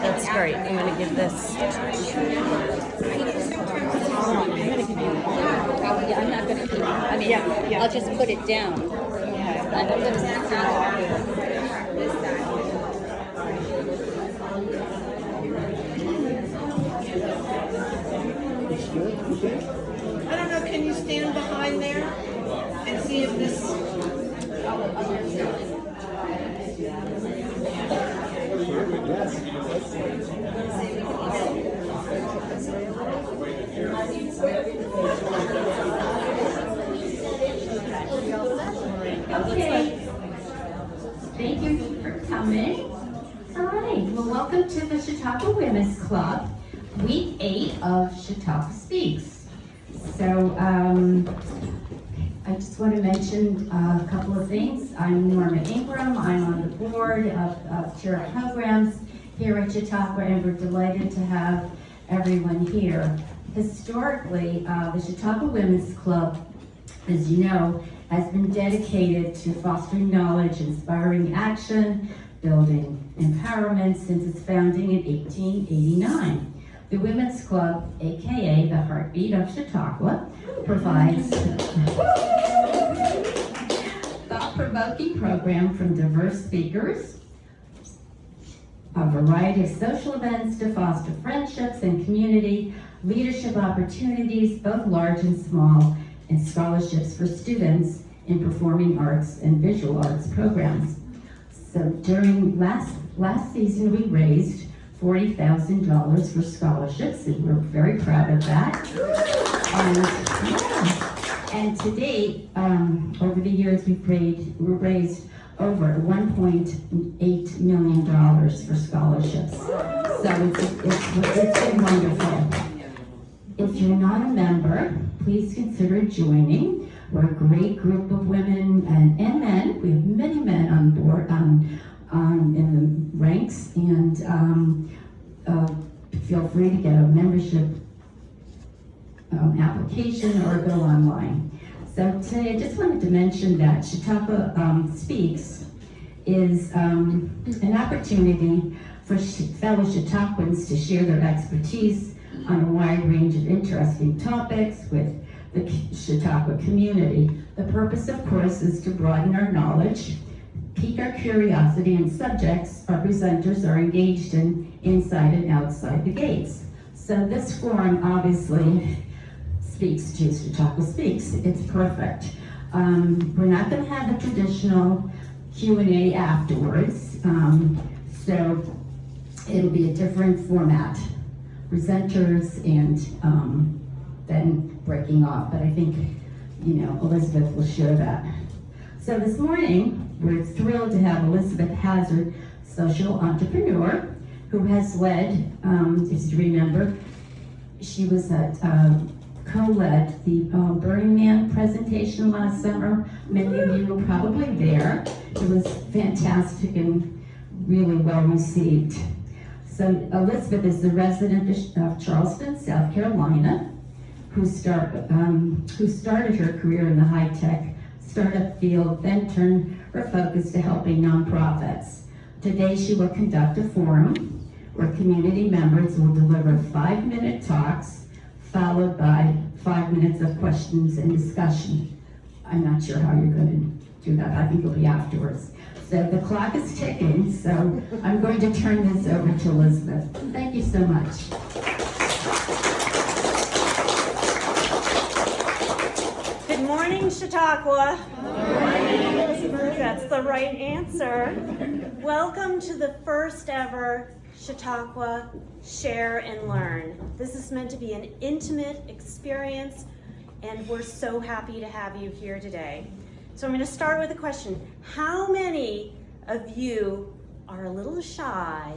That's great. I'm going to give this. I'm going to give you. Yeah, I'm not going to keep it. I mean, I'll just put it down. Okay. I'm going to sit down. I don't know, can you stand behind there and see if this... Okay. Thank you for coming. All right. Well, welcome to the Chautauqua Women's Club, Week 8 of Chautauqua Speaks. So, I just want to mention a couple of things. I'm Norma Ingram. I'm on the board of Chair of Programs here at Chautauqua, and we're delighted to have everyone here. Historically, the Chautauqua Women's Club, as you know, has been dedicated to fostering knowledge, inspiring action, building empowerment since its founding in 1889. The Women's Club, aka the Heartbeat of Chautauqua, provides thought-provoking program from diverse speakers, a variety of social events to foster friendships and community, leadership opportunities, both large and small, and scholarships for students in performing arts and visual arts programs. So during last season, we raised $40,000 for scholarships, and we're very proud of that. And to date, over the years, we've raised over $1.8 million for scholarships. So it's been wonderful. If you're not a member, please consider joining. We're a great group of women and men. We have many men on board in the ranks, and feel free to get a membership application or go online. So today I just wanted to mention that Chautauqua Speaks is an opportunity for fellow Chautauquans to share their expertise on a wide range of interesting topics with the Chautauqua community. The purpose, of course, is to broaden our knowledge, pique our curiosity, and subjects our presenters are engaged in inside and outside the gates. So this forum obviously speaks to Chautauqua Speaks. It's perfect. We're not going to have the traditional Q&A afterwards, so it'll be a different format. Presenters and then breaking off, but I think, Elizabeth will share that. So this morning, we're thrilled to have Elizabeth Hazard, social entrepreneur, who has led, if you remember, she was co-led the Burning Man presentation last summer. Many of you were probably there. It was fantastic and really well received. So Elizabeth is the resident of Charleston, South Carolina, who started her career in the high-tech startup field, then turned her focus to helping nonprofits. Today she will conduct a forum where community members will deliver 5-minute talks, followed by 5 minutes of questions and discussion. I'm not sure how you're going to do that. I think it'll be afterwards. So the clock is ticking, so I'm going to turn this over to Elizabeth. Thank you so much. Good morning, Chautauqua. That's the right answer. Welcome to the first ever Chautauqua Share and Learn. This is meant to be an intimate experience, and we're so happy to have you here today. So I'm going to start with a question. How many of you are a little shy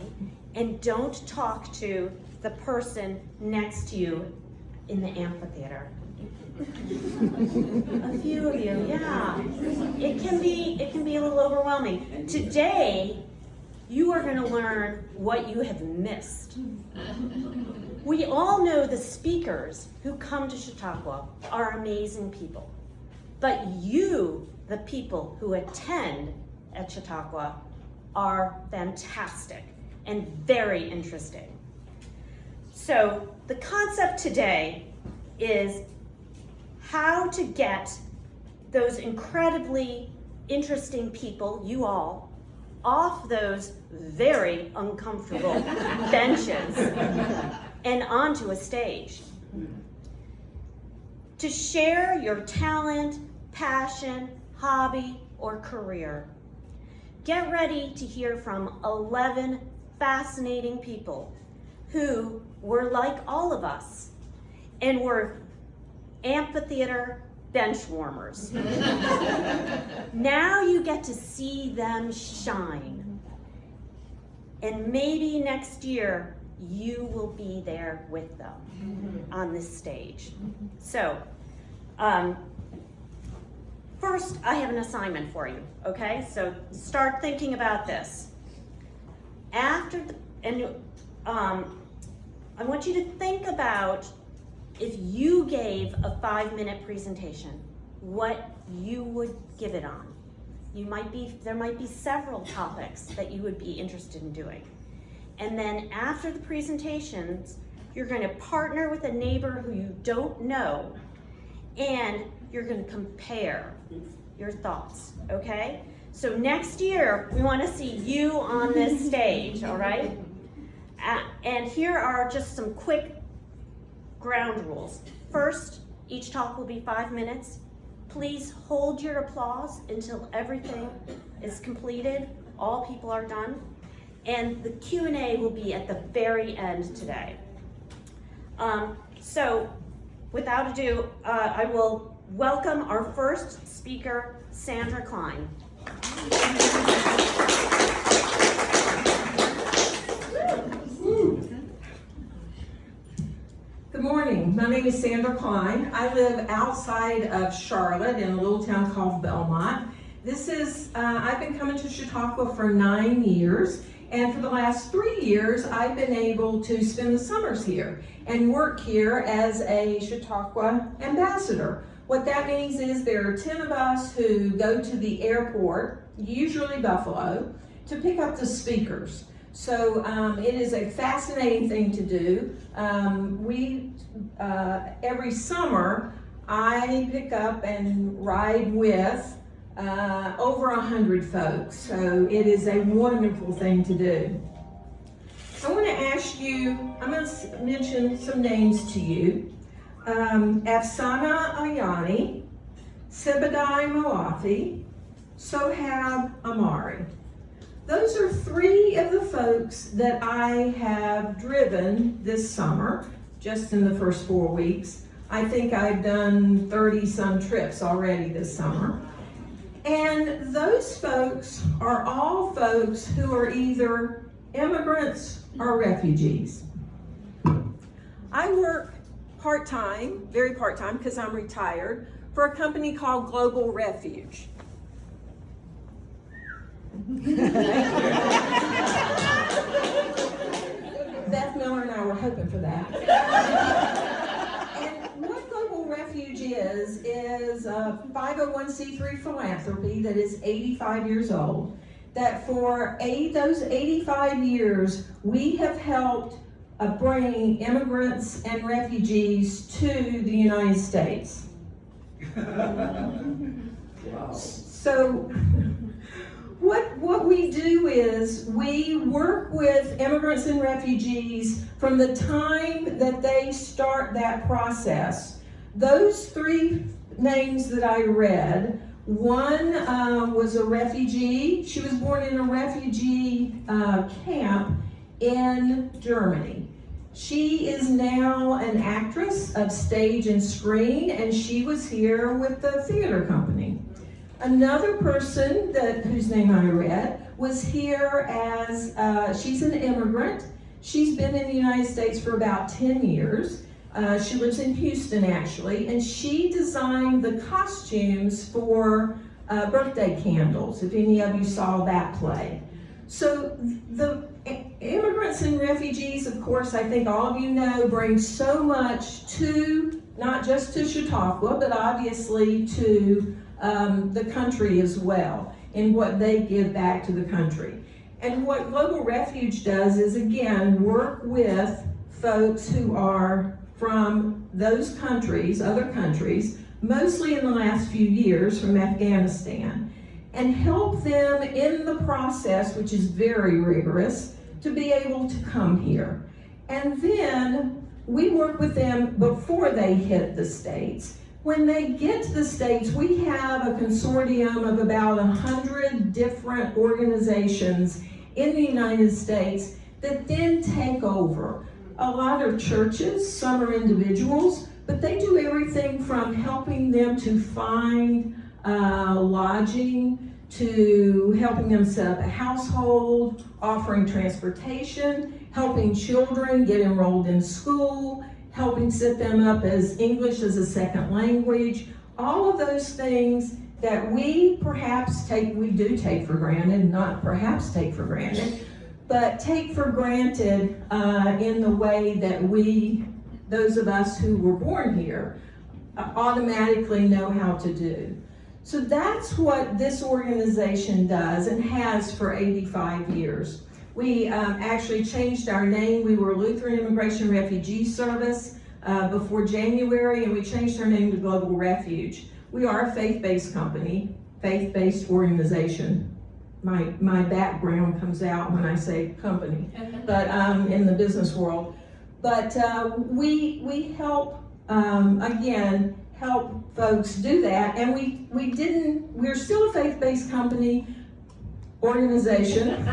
and don't talk to the person next to you in the amphitheater? A few of you, yeah. It can be a little overwhelming. Today, you are going to learn what you have missed. We all know the speakers who come to Chautauqua are amazing people. But you, the people who attend at Chautauqua, are fantastic. and very interesting. So the concept today is how to get those incredibly interesting people, you all, off those very uncomfortable benches and onto a stage. To share your talent, passion, hobby, or career. Get ready to hear from 11 fascinating people who were like all of us and were amphitheater bench warmers. Now you get to see them shine. And maybe next year you will be there with them on this stage. So, first I have an assignment for you, okay? So start thinking about this. I want you to think about if you gave a 5-minute presentation, what you would give it on. There might be several topics that you would be interested in doing. And then after the presentations, you're going to partner with a neighbor who you don't know, and you're going to compare your thoughts, okay? So next year, we want to see you on this stage, all right? And here are just some quick ground rules. First, each talk will be 5 minutes. Please hold your applause until everything is completed, all people are done. And the Q&A will be at the very end today. So without ado, I will welcome our first speaker, Sandra Klein. Good morning. My name is Sandra Klein. I live outside of Charlotte in a little town called Belmont. I've been coming to Chautauqua for 9 years, and for the last 3 years, I've been able to spend the summers here and work here as a Chautauqua ambassador. What that means is there are 10 of us who go to the airport, usually Buffalo, to pick up the speakers. So it is a fascinating thing to do. Every summer, I pick up and ride with over 100 folks. So it is a wonderful thing to do. I want to ask you, I'm going to mention some names to you. Afsana Ayani, Sebadai Malafi, Sohab Amari. Those are 3 of the folks that I have driven this summer, just in the first 4 weeks. I think I've done 30-some trips already this summer. And those folks are all folks who are either immigrants or refugees. I work part-time, very part-time because I'm retired, for a company called Global Refuge. Beth Miller and I were hoping for that. And what Global Refuge is a 501c3 philanthropy that is 85 years old, that for those 85 years, we have helped bring immigrants and refugees to the United States. Wow. So, what we do is we work with immigrants and refugees from the time that they start that process. Those 3 names that I read, one was a refugee. She was born in a refugee camp in Germany. She is now an actress of stage and screen, and she was here with the theater company. Another person whose name I read was here as, she's an immigrant. She's been in the United States for about 10 years. She lives in Houston, actually, and she designed the costumes for Birthday Candles, if any of you saw that play. So the immigrants and refugees, of course, I think all of you know, bring so much to, not just to Chautauqua, but obviously to the country as well, in what they give back to the country. And what Global Refuge does is, again, work with folks who are from those countries, other countries, mostly in the last few years from Afghanistan, and help them in the process, which is very rigorous, to be able to come here. And then we work with them before they hit the States. When they get to the States, we have a consortium of about 100 different organizations in the United States that then take over. A lot are churches, some are individuals, but they do everything from helping them to find lodging, to helping them set up a household, offering transportation, helping children get enrolled in school, helping set them up as English as a second language. All of those things that we do take for granted, not perhaps take for granted, but take for granted in the way that those of us who were born here, automatically know how to do. So that's what this organization does and has for 85 years. We actually changed our name. We were Lutheran Immigration Refugee Service before January, and we changed our name to Global Refuge. We are a faith-based company, faith-based organization. My background comes out when I say company, but in the business world. But we help, again, help folks do that, and we're still a faith-based company, organization,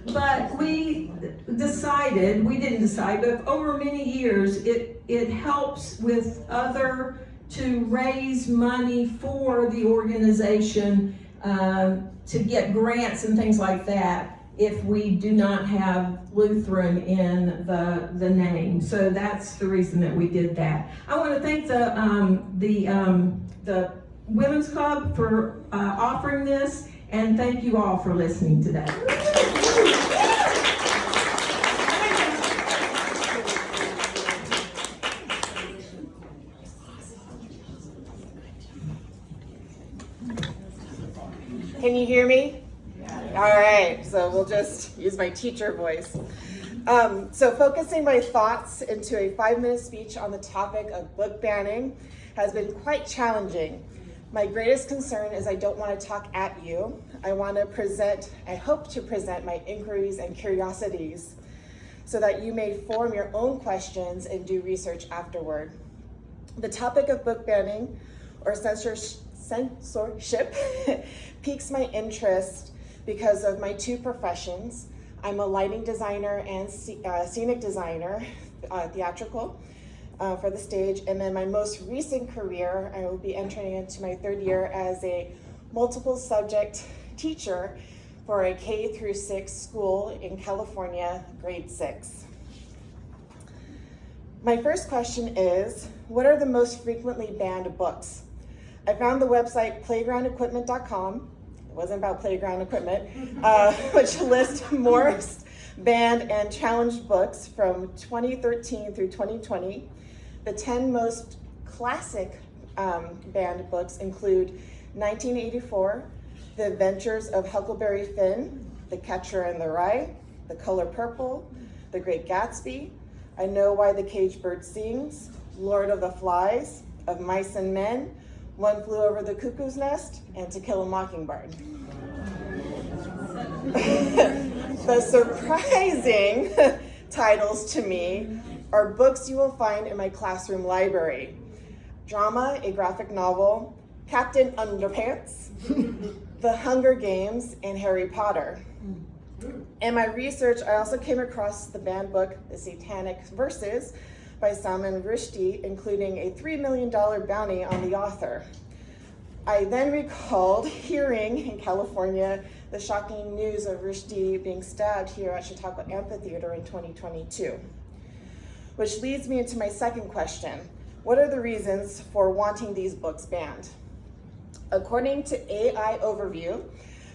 but we didn't decide, but over many years, it helps with to raise money for the organization, to get grants and things like that if we do not have Lutheran in the name. So that's the reason that we did that. I want to thank the Women's Club for offering this, and thank you all for listening today. Can you hear me? All right, so we'll just use my teacher voice. So focusing my thoughts into a 5-minute speech on the topic of book banning has been quite challenging. My greatest concern is I don't want to talk at you. I hope to present my inquiries and curiosities so that you may form your own questions and do research afterward. The topic of book banning or censorship piques my interest because of my two professions. I'm a lighting designer and scenic designer, theatrical, for the stage. And then my most recent career, I will be entering into my 3rd year as a multiple subject teacher for a K-6 school in California, grade 6. My first question is, what are the most frequently banned books? I found the website playgroundequipment.com. It wasn't about playground equipment, which lists most banned and challenged books from 2013 through 2020. The 10 most classic banned books include 1984, The Adventures of Huckleberry Finn, The Catcher in the Rye, The Color Purple, The Great Gatsby, I Know Why the Caged Bird Sings, Lord of the Flies, Of Mice and Men, One Flew Over the Cuckoo's Nest, and To Kill a Mockingbird. The surprising titles to me are books you will find in my classroom library. Drama, a graphic novel, Captain Underpants, The Hunger Games, and Harry Potter. In my research, I also came across the banned book, The Satanic Verses, by Salman Rushdie, including a $3 million bounty on the author. I then recalled hearing in California the shocking news of Rushdie being stabbed here at Chautauqua Amphitheater in 2022. Which leads me into my second question. What are the reasons for wanting these books banned? According to AI Overview,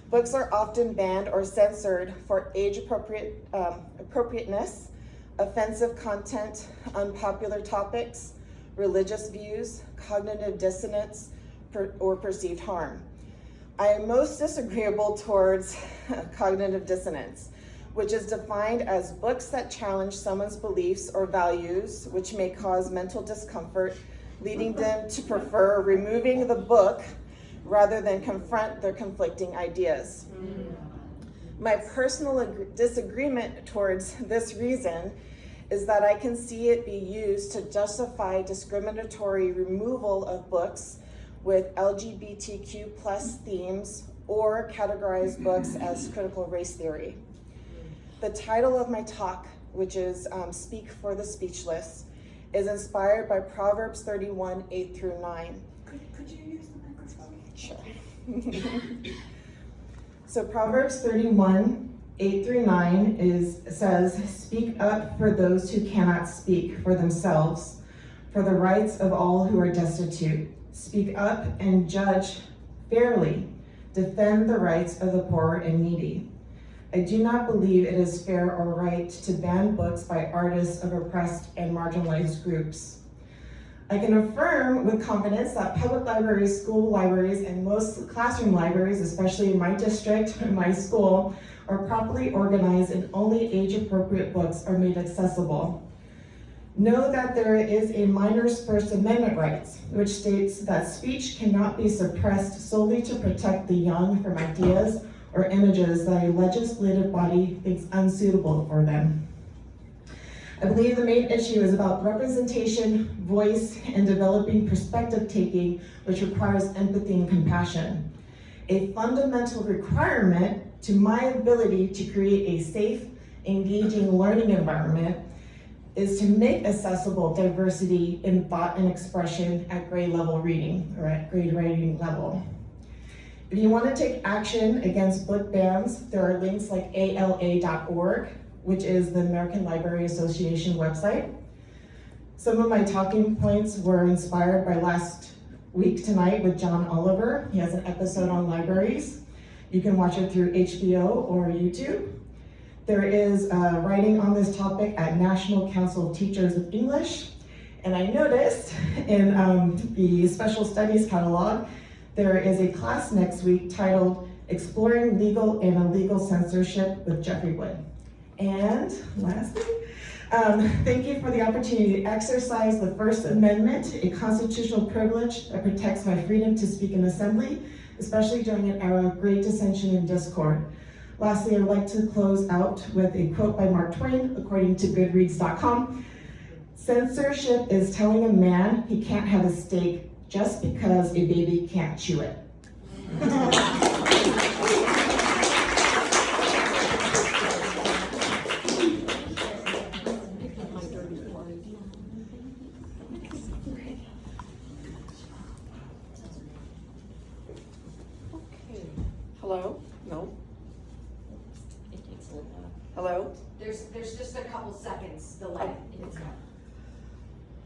books are often banned or censored for age appropriateness, offensive content, unpopular topics, religious views, cognitive dissonance, or perceived harm. I am most disagreeable towards cognitive dissonance, which is defined as books that challenge someone's beliefs or values, which may cause mental discomfort, leading them to prefer removing the book rather than confront their conflicting ideas. My personal disagreement towards this reason is that I can see it be used to justify discriminatory removal of books with LGBTQ plus themes or categorize books as critical race theory. The title of my talk, which is Speak for the Speechless, is inspired by Proverbs 31, 8 through 9. Could you use the microphone? Sure. So Proverbs 31, 8 through 9 says, "Speak up for those who cannot speak for themselves, for the rights of all who are destitute. Speak up and judge fairly. Defend the rights of the poor and needy. I do not believe it is fair or right to ban books by artists of oppressed and marginalized groups. I can affirm with confidence that public libraries, school libraries, and most classroom libraries, especially in my district and my school, are properly organized and only age-appropriate books are made accessible. Know that there is a minor's First Amendment rights, which states that speech cannot be suppressed solely to protect the young from ideas or images that a legislative body thinks unsuitable for them. I believe the main issue is about representation, voice, and developing perspective taking, which requires empathy and compassion. A fundamental requirement to my ability to create a safe, engaging learning environment is to make accessible diversity in thought and expression at grade level reading, or at grade writing level. If you want to take action against book bans, there are links like ALA.org, which is the American Library Association website. Some of my talking points were inspired by last week tonight with John Oliver. He has an episode on libraries. You can watch it through HBO or YouTube. There is writing on this topic at National Council of Teachers of English. And I noticed in the special studies catalog, there is a class next week titled Exploring Legal and Illegal Censorship with Jeffrey Wood. And lastly, thank you for the opportunity to exercise the First Amendment, a constitutional privilege that protects my freedom to speak in assembly, especially during an era of great dissension and discord. Lastly, I would like to close out with a quote by Mark Twain, according to Goodreads.com. "Censorship is telling a man he can't have a steak just because a baby can't chew it." Hello? No? Hello? There's just a couple seconds delay.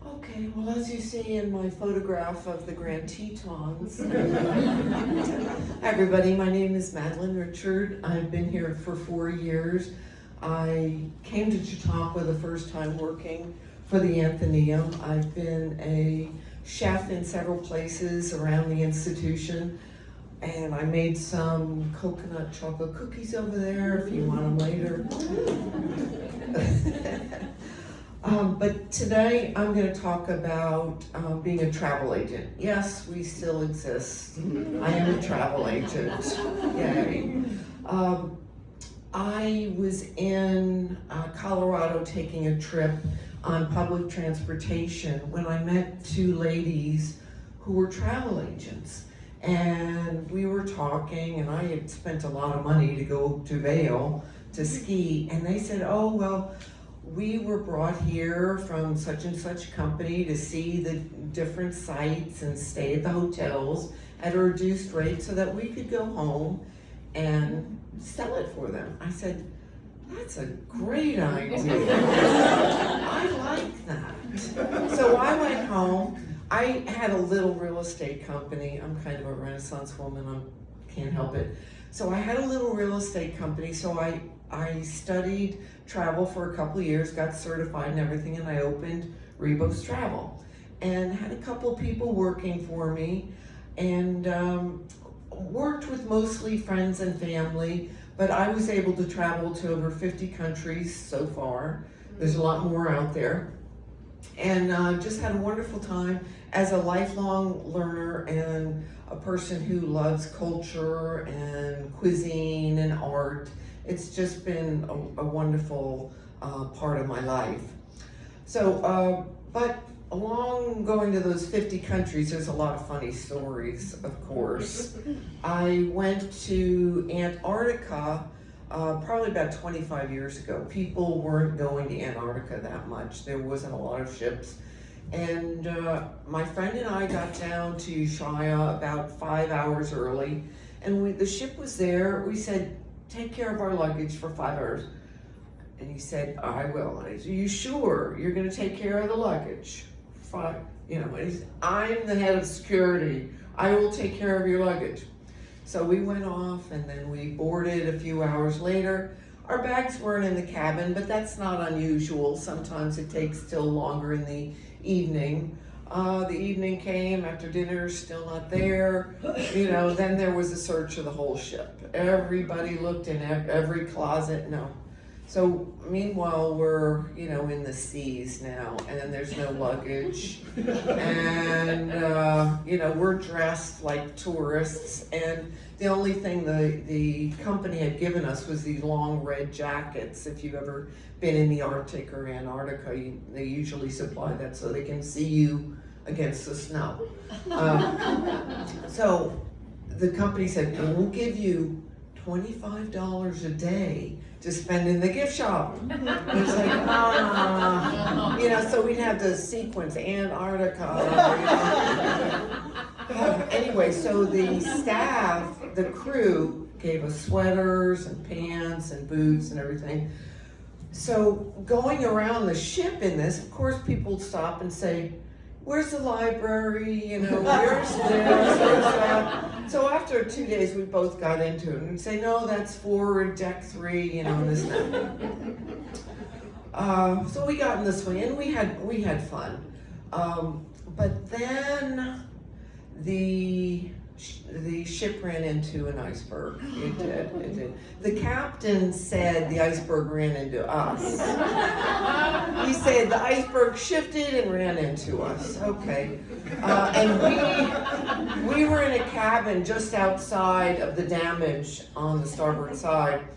Okay, well, as you see in my photograph of the Grand Tetons. Hi, everybody. My name is Madeline Richard. I've been here for 4 years. I came to Chautauqua the first time working for the Athenaeum. I've been a chef in several places around the institution. And I made some coconut chocolate cookies over there if you want them later. But today I'm going to talk about being a travel agent. Yes, we still exist. I am a travel agent. Yay. I was in Colorado taking a trip on public transportation when I met two ladies who were travel agents. And we were talking, and I had spent a lot of money to go to Vail to ski, and they said, "Oh, well, we were brought here from such and such company to see the different sites and stay at the hotels at a reduced rate so that we could go home and sell it for them." I said, "That's a great idea. I like that." So I went home. I had a little real estate company. I'm kind of a Renaissance woman. I can't help it. So I had a little real estate company. So I studied travel for a couple of years, got certified and everything, and I opened Rebos Travel and had a couple of people working for me. And worked with mostly friends and family, but I was able to travel to over 50 countries so far. There's a lot more out there. And just had a wonderful time as a lifelong learner and a person who loves culture and cuisine and art. It's just been a wonderful part of my life. So, but along going to those 50 countries, there's a lot of funny stories, of course. I went to Antarctica probably about 25 years ago. People weren't going to Antarctica that much. There wasn't a lot of ships. And my friend and I got down to Ushuaia about 5 hours early. And the ship was there. We said, take care of our luggage for 5 hours. And he said, I will. And I said, are you sure you're going to take care of the luggage? And he said, I'm the head of security. I will take care of your luggage. So we went off and then we boarded a few hours later. Our bags weren't in the cabin, but that's not unusual. Sometimes it takes till longer in the evening. The evening came after dinner, still not there. Then there was a search of the whole ship. Everybody looked in every closet, no. So meanwhile, we're, in the seas now, and there's no luggage. And, we're dressed like tourists. And the only thing the company had given us was these long red jackets. If you've ever been in the Arctic or Antarctica, they usually supply that so they can see you against the snow. So the company said, we'll give you $25 a day to spend in the gift shop. It's like, so we'd have to sequence Antarctica. Anyway, so the staff, the crew, gave us sweaters and pants and boots and everything. So going around the ship in this, of course, people stop and say, where's the library, where's this, where's that? So after 2 days, we both got into it and say, no, that's forward, deck 3, this and that. So we got in the swing and we had fun. But then the ship ran into an iceberg. It did. The captain said the iceberg ran into us. He said the iceberg shifted and ran into us. Okay. And we were in a cabin just outside of the damage on the starboard side.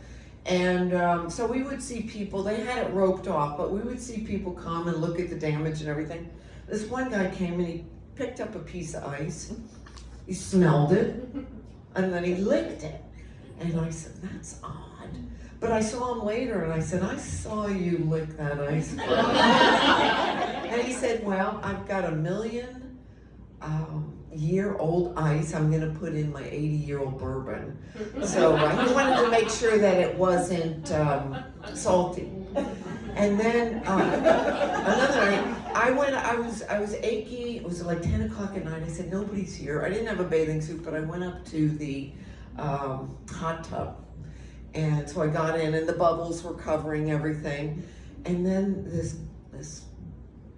And so we would see people, they had it roped off, but we would see people come and look at the damage and everything. This one guy came and he picked up a piece of ice. He smelled it, and then he licked it. And I said, that's odd. But I saw him later, and I said, I saw you lick that ice. And he said, well, I've got 1,000,000-year-old ice I'm going to put in my 80-year-old bourbon. So he wanted to make sure that it wasn't salty. And then another night, I was achy. It was like 10 o'clock at night. I said, nobody's here. I didn't have a bathing suit, but I went up to the hot tub. And so I got in and the bubbles were covering everything. And then this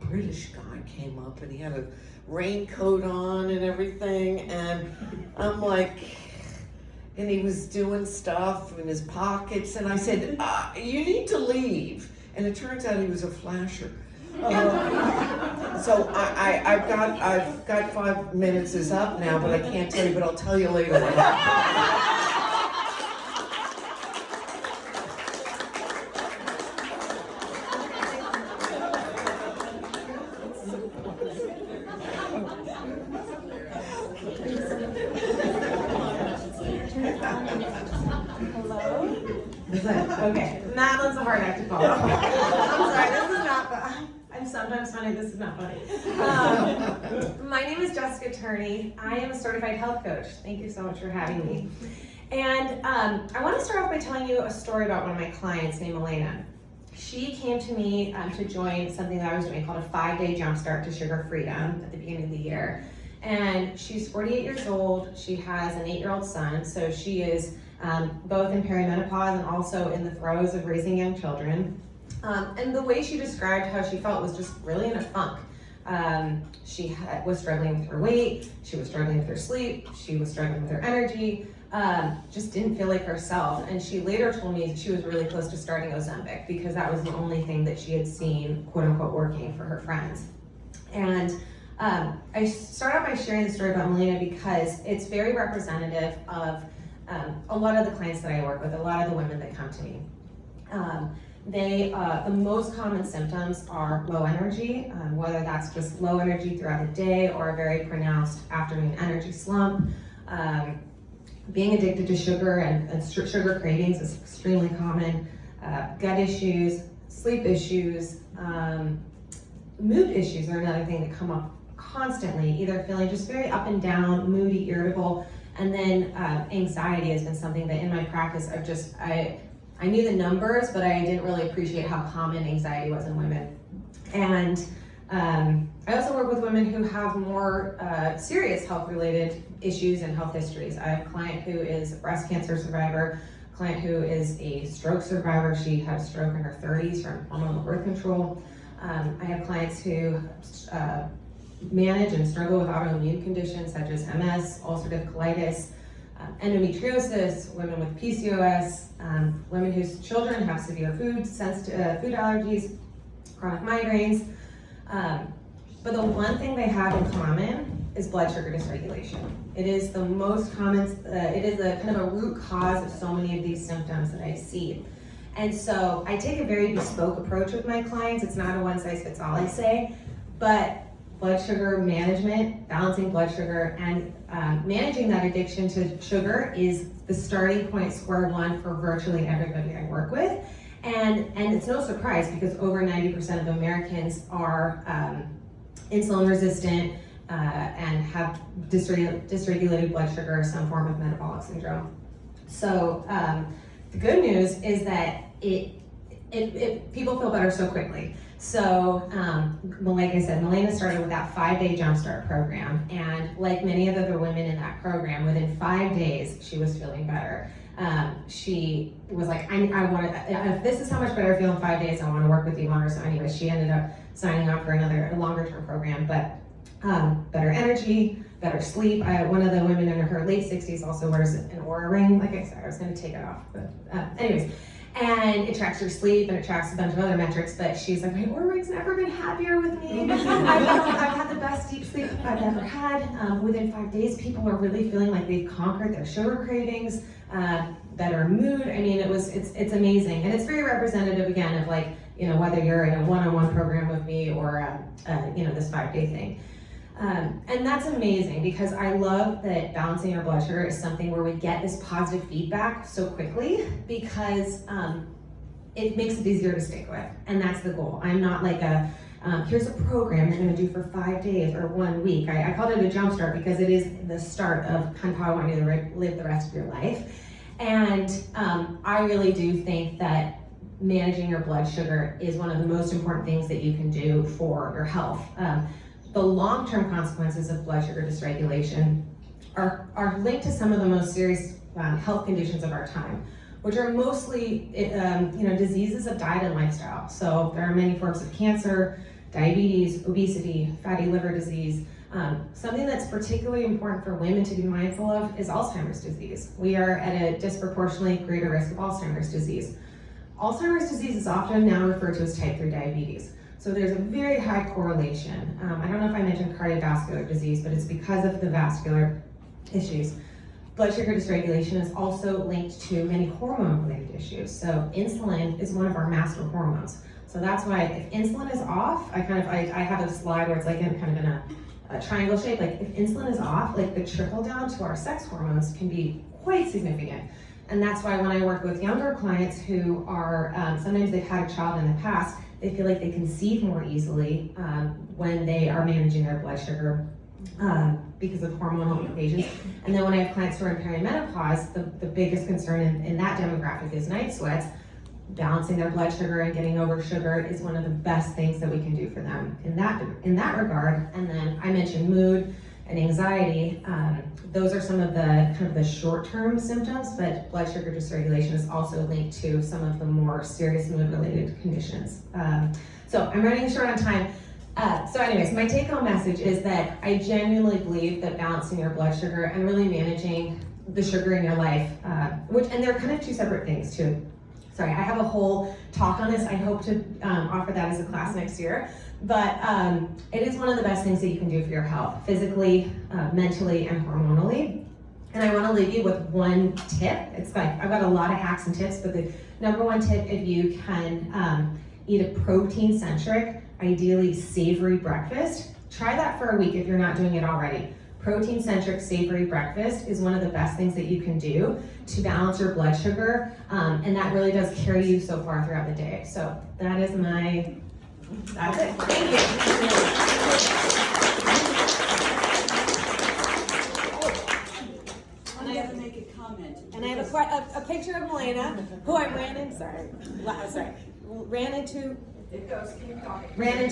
British guy came up and he had a raincoat on and everything. And I'm like, and he was doing stuff in his pockets. And I said, you need to leave. And it turns out he was a flasher. So I've got 5 minutes is up now, but I can't tell you, but I'll tell you later what happened. Okay, that one's a hard act to follow. I'm sorry, this is not funny. I'm sometimes funny, this is not funny. My name is Jessica Turney. I am a certified health coach. Thank you so much for having me. And I want to start off by telling you a story about one of my clients named Elena. She came to me to join something that I was doing called a 5-day jumpstart to sugar freedom at the beginning of the year. And she's 48 years old. She has an 8-year-old son, so she is both in perimenopause and also in the throes of raising young children. And the way she described how she felt was just really in a funk. She was struggling with her weight, she was struggling with her sleep, she was struggling with her energy, just didn't feel like herself. And she later told me she was really close to starting Ozempic because that was the only thing that she had seen, quote unquote, working for her friends. And I start out by sharing the story about Melina because it's very representative of a lot of the clients that I work with, a lot of the women that come to me. The most common symptoms are low energy, whether that's just low energy throughout the day or a very pronounced afternoon energy slump. Being addicted to sugar and sugar cravings is extremely common. Gut issues, sleep issues, mood issues are another thing that come up constantly, either feeling just very up and down, moody, irritable, and then anxiety has been something that in my practice I knew the numbers, but I didn't really appreciate how common anxiety was in women. And I also work with women who have more serious health-related issues and health histories. I have a client who is a breast cancer survivor, a client who is a stroke survivor. She had a stroke in her 30s from hormonal birth control. I have clients who manage and struggle with autoimmune conditions such as MS, ulcerative colitis, endometriosis, women with PCOS, women whose children have severe food allergies, chronic migraines. But the one thing they have in common is blood sugar dysregulation. It is the most common, it is a kind of a root cause of so many of these symptoms that I see. And so I take a very bespoke approach with my clients. It's not a one size fits all, I say, but blood sugar management, balancing blood sugar, and managing that addiction to sugar is the starting point, square one, for virtually everybody I work with. And it's no surprise because over 90% of Americans are insulin resistant and have dysregulated blood sugar or some form of metabolic syndrome. So the good news is that people feel better so quickly. So, like I said, Melina started with that 5-day Jumpstart program, and like many of the other women in that program, within 5 days, she was feeling better. She was like, I want to, if this is how much better I feel in 5 days, I want to work with you longer. So anyway, she ended up signing up for a longer term program, but better energy, better sleep. One of the women in her late 60s also wears an Oura ring. Like I said, I was going to take it off, but anyways. And it tracks your sleep and it tracks a bunch of other metrics, but she's like, my Oura ring's never been happier with me. I've had the best deep sleep I've ever had. Within 5 days, people are really feeling like they've conquered their sugar cravings, better mood. I mean, it's amazing. And it's very representative, again, of like, whether you're in a one-on-one program with me or, this 5-day thing. And that's amazing because I love that balancing your blood sugar is something where we get this positive feedback so quickly because it makes it easier to stick with, and that's the goal. I'm not like here's a program you're going to do for 5 days or 1 week. I called it a Jumpstart because it is the start of kind of how I want you to live the rest of your life. And I really do think that managing your blood sugar is one of the most important things that you can do for your health. The long-term consequences of blood sugar dysregulation are linked to some of the most serious health conditions of our time, which are mostly diseases of diet and lifestyle. So there are many forms of cancer, diabetes, obesity, fatty liver disease. Something that's particularly important for women to be mindful of is Alzheimer's disease. We are at a disproportionately greater risk of Alzheimer's disease. Alzheimer's disease is often now referred to as type 3 diabetes. So there's a very high correlation. I don't know if I mentioned cardiovascular disease, but it's because of the vascular issues. Blood sugar dysregulation is also linked to many hormone-related issues. So insulin is one of our master hormones. So that's why if insulin is off, I have a slide where it's like kind of in a triangle shape. Like if insulin is off, like the trickle down to our sex hormones can be quite significant. And that's why when I work with younger clients who are, sometimes they've had a child in the past, they feel like they conceive more easily when they are managing their blood sugar because of hormonal implications. And then when I have clients who are in perimenopause, the biggest concern in that demographic is night sweats. Balancing their blood sugar and getting over sugar is one of the best things that we can do for them in that regard. And then I mentioned mood and anxiety. Those are some of the kind of the short-term symptoms, but blood sugar dysregulation is also linked to some of the more serious mood-related conditions. So I'm running short on time. So anyways, my take-home message is that I genuinely believe that balancing your blood sugar and really managing the sugar in your life, and they're kind of two separate things too. Sorry, I have a whole talk on this. I hope to offer that as a class next year. But it is one of the best things that you can do for your health, physically, mentally, and hormonally. And I want to leave you with one tip. It's like, I've got a lot of hacks and tips, but the number one tip, if you can eat a protein-centric, ideally savory breakfast, try that for a week if you're not doing it already. Protein-centric savory breakfast is one of the best things that you can do to balance your blood sugar, and that really does carry you so far throughout the day. So that's it. Thank you. I have to make a comment. And I have a picture of Melena, who I ran into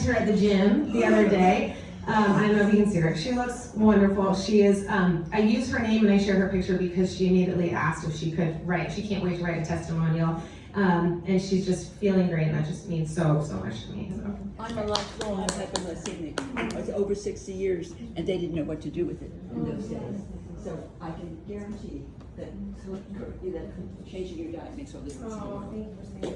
her at the gym the other day. I don't know if you can see her. She looks wonderful. She is, I use her name and I share her picture because she immediately asked if she could write. She can't wait to write a testimonial. And she's just feeling great, and that just means so much to me. So. I'm a lifelong hypoglycemic. I was over 60 years, and they didn't know what to do with it in those days. So I can guarantee that changing your diet makes all the difference. Oh, thank you for saying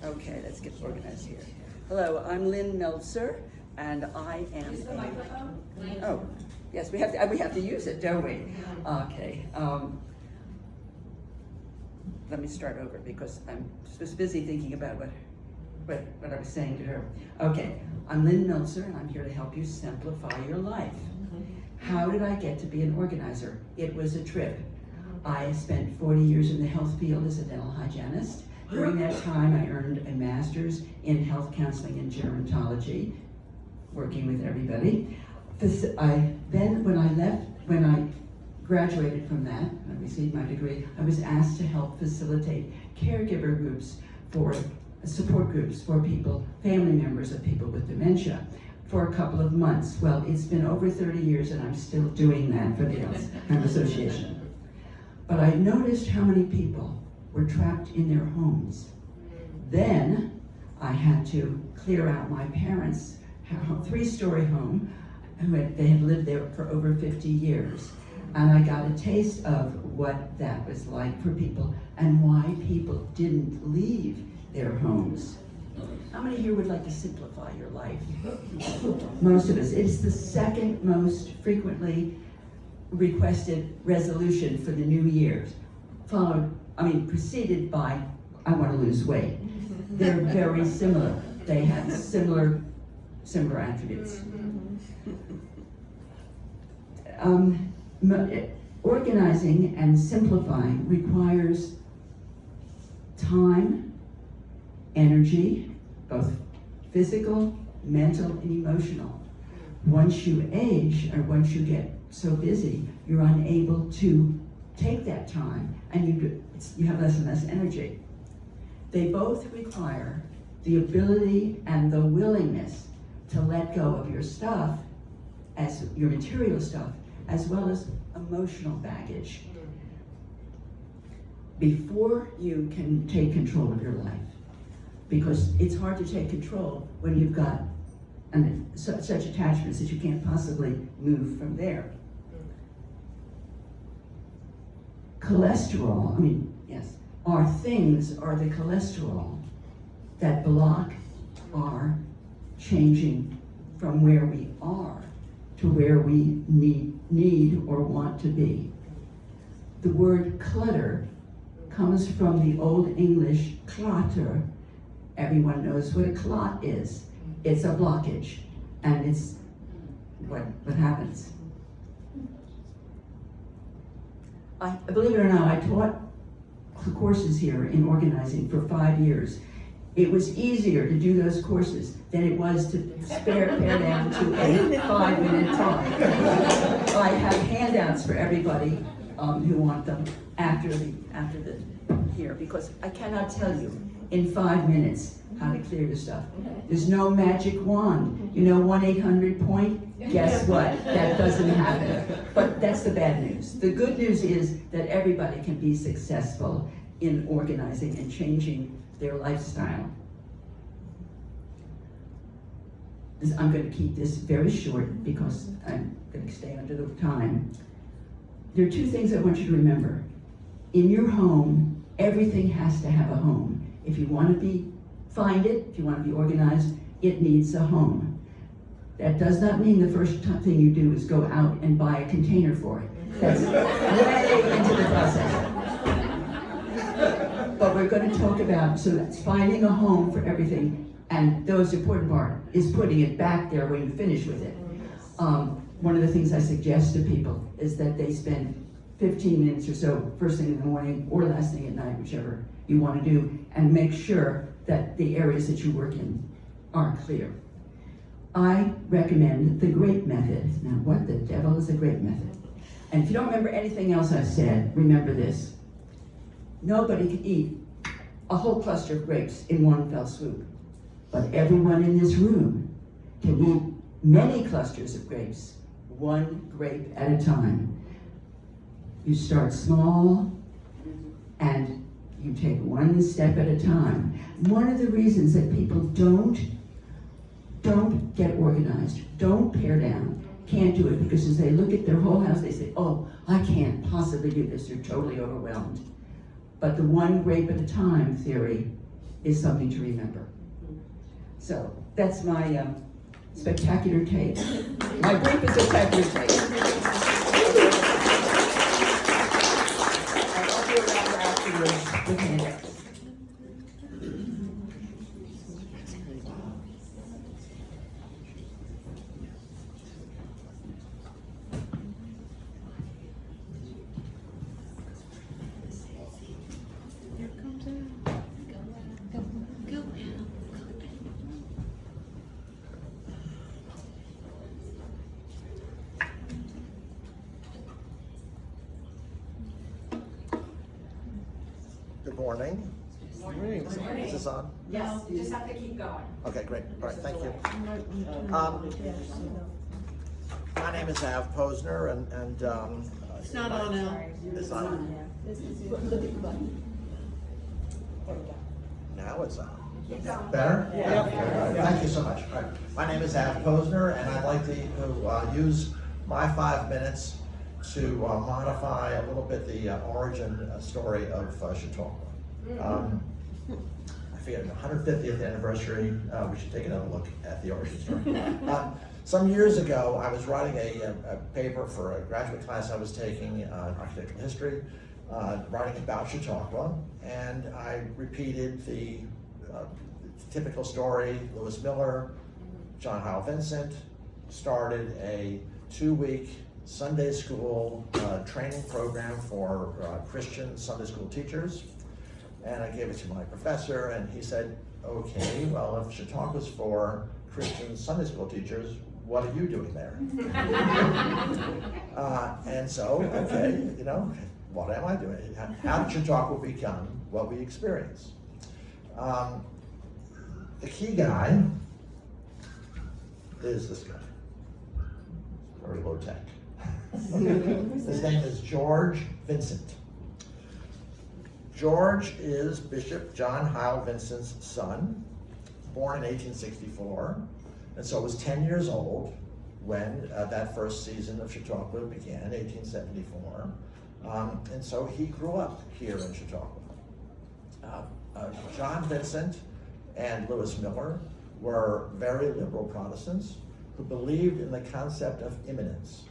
that. Okay, let's get organized here. Hello, I'm Lynn Meltzer, and I am oh, yes, we have to use it, don't we? Okay. Let me start over because I'm just busy thinking about what I was saying to her. Okay, I'm Lynn Meltzer, and I'm here to help you simplify your life. How did I get to be an organizer? It was a trip. I spent 40 years in the health field as a dental hygienist. During that time, I earned a master's in health counseling and gerontology, working with everybody. When I graduated from that, I received my degree, I was asked to help facilitate caregiver groups for support groups for people, family members of people with dementia, for a couple of months. Well, it's been over 30 years and I'm still doing that for the Alzheimer's Association. But I noticed how many people were trapped in their homes. Then I had to clear out my parents' 3-story home. They had lived there for over 50 years. And I got a taste of what that was like for people and why people didn't leave their homes. How many here would like to simplify your life? Most of us. It's the second most frequently requested resolution for the new year, preceded by, I want to lose weight. They're very similar. They have similar attributes. Organizing and simplifying requires time, energy, both physical, mental, and emotional. Once you age, or once you get so busy, you're unable to take that time, and you have less and less energy. They both require the ability and the willingness to let go of your stuff, as your material stuff, as well as emotional baggage, before you can take control of your life. Because it's hard to take control when you've got such attachments that you can't possibly move from there. Cholesterol, our things are the cholesterol that block our changing from where we are to where we need or want to be. The word clutter comes from the Old English klater. Everyone knows what a clot is. It's a blockage, and it's what happens. Believe it or not, I taught courses here in organizing for 5 years. It was easier to do those courses than it was to pare down to a 5-minute talk. I have handouts for everybody who want them after the here, because I cannot tell you in 5 minutes how to clear the stuff. There's no magic wand. 1-800-POINT? Guess what? That doesn't happen. But that's the bad news. The good news is that everybody can be successful in organizing and changing their lifestyle. I'm going to keep this very short because I'm going to stay under the time. There are two things I want you to remember. In your home, everything has to have a home. If you want to find it, if you want to be organized, it needs a home. That does not mean the first thing you do is go out and buy a container for it. That's way into the process. But we're going to talk about, so that's finding a home for everything, and the most important part is putting it back there when you finish with it. One of the things I suggest to people is that they spend 15 minutes or so, first thing in the morning or last thing at night, whichever you want to do, and make sure that the areas that you work in are clear. I recommend the GRAPE method. Now, what the devil is a GRAPE method? And if you don't remember anything else I've said, remember this. Nobody can eat a whole cluster of grapes in one fell swoop, but everyone in this room can eat many clusters of grapes, one grape at a time. You start small, and you take one step at a time. One of the reasons that people don't get organized, don't pare down, can't do it, because as they look at their whole house, they say, oh, I can't possibly do this, they're totally overwhelmed. But the one grape at a time theory is something to remember. So that's my spectacular take. My brief is spectacular take. I'll be around afterwards with handouts. Good morning. Is this on? Yes, you just have to keep going. Okay, great. All right, thank you. My name is Av Posner, and it's not on now. It's not on. Now it's on. Better? Yeah. Thank you so much. All right. My name is Av Posner, and I'd like to use my 5 minutes to modify a little bit the origin story of Chautauqua. I figured 150th anniversary, we should take another look at the origin story. Some years ago, I was writing a paper for a graduate class I was taking, architectural history, writing about Chautauqua, and I repeated the typical story. Lewis Miller, John Howell Vincent started a 2-week Sunday school training program for Christian Sunday school teachers. And I gave it to my professor, and he said, okay, well, if Chautauqua's for Christian Sunday school teachers, what are you doing there? And so, okay, you know, what am I doing? How did Chautauqua become what we experience? The key guy is this guy, very low tech. His name is George Vincent. George is Bishop John Howell Vincent's son, born in 1864, and so was 10 years old when that first season of Chautauqua began, 1874. And so he grew up here in Chautauqua. John Vincent and Lewis Miller were very liberal Protestants who believed in the concept of immanence.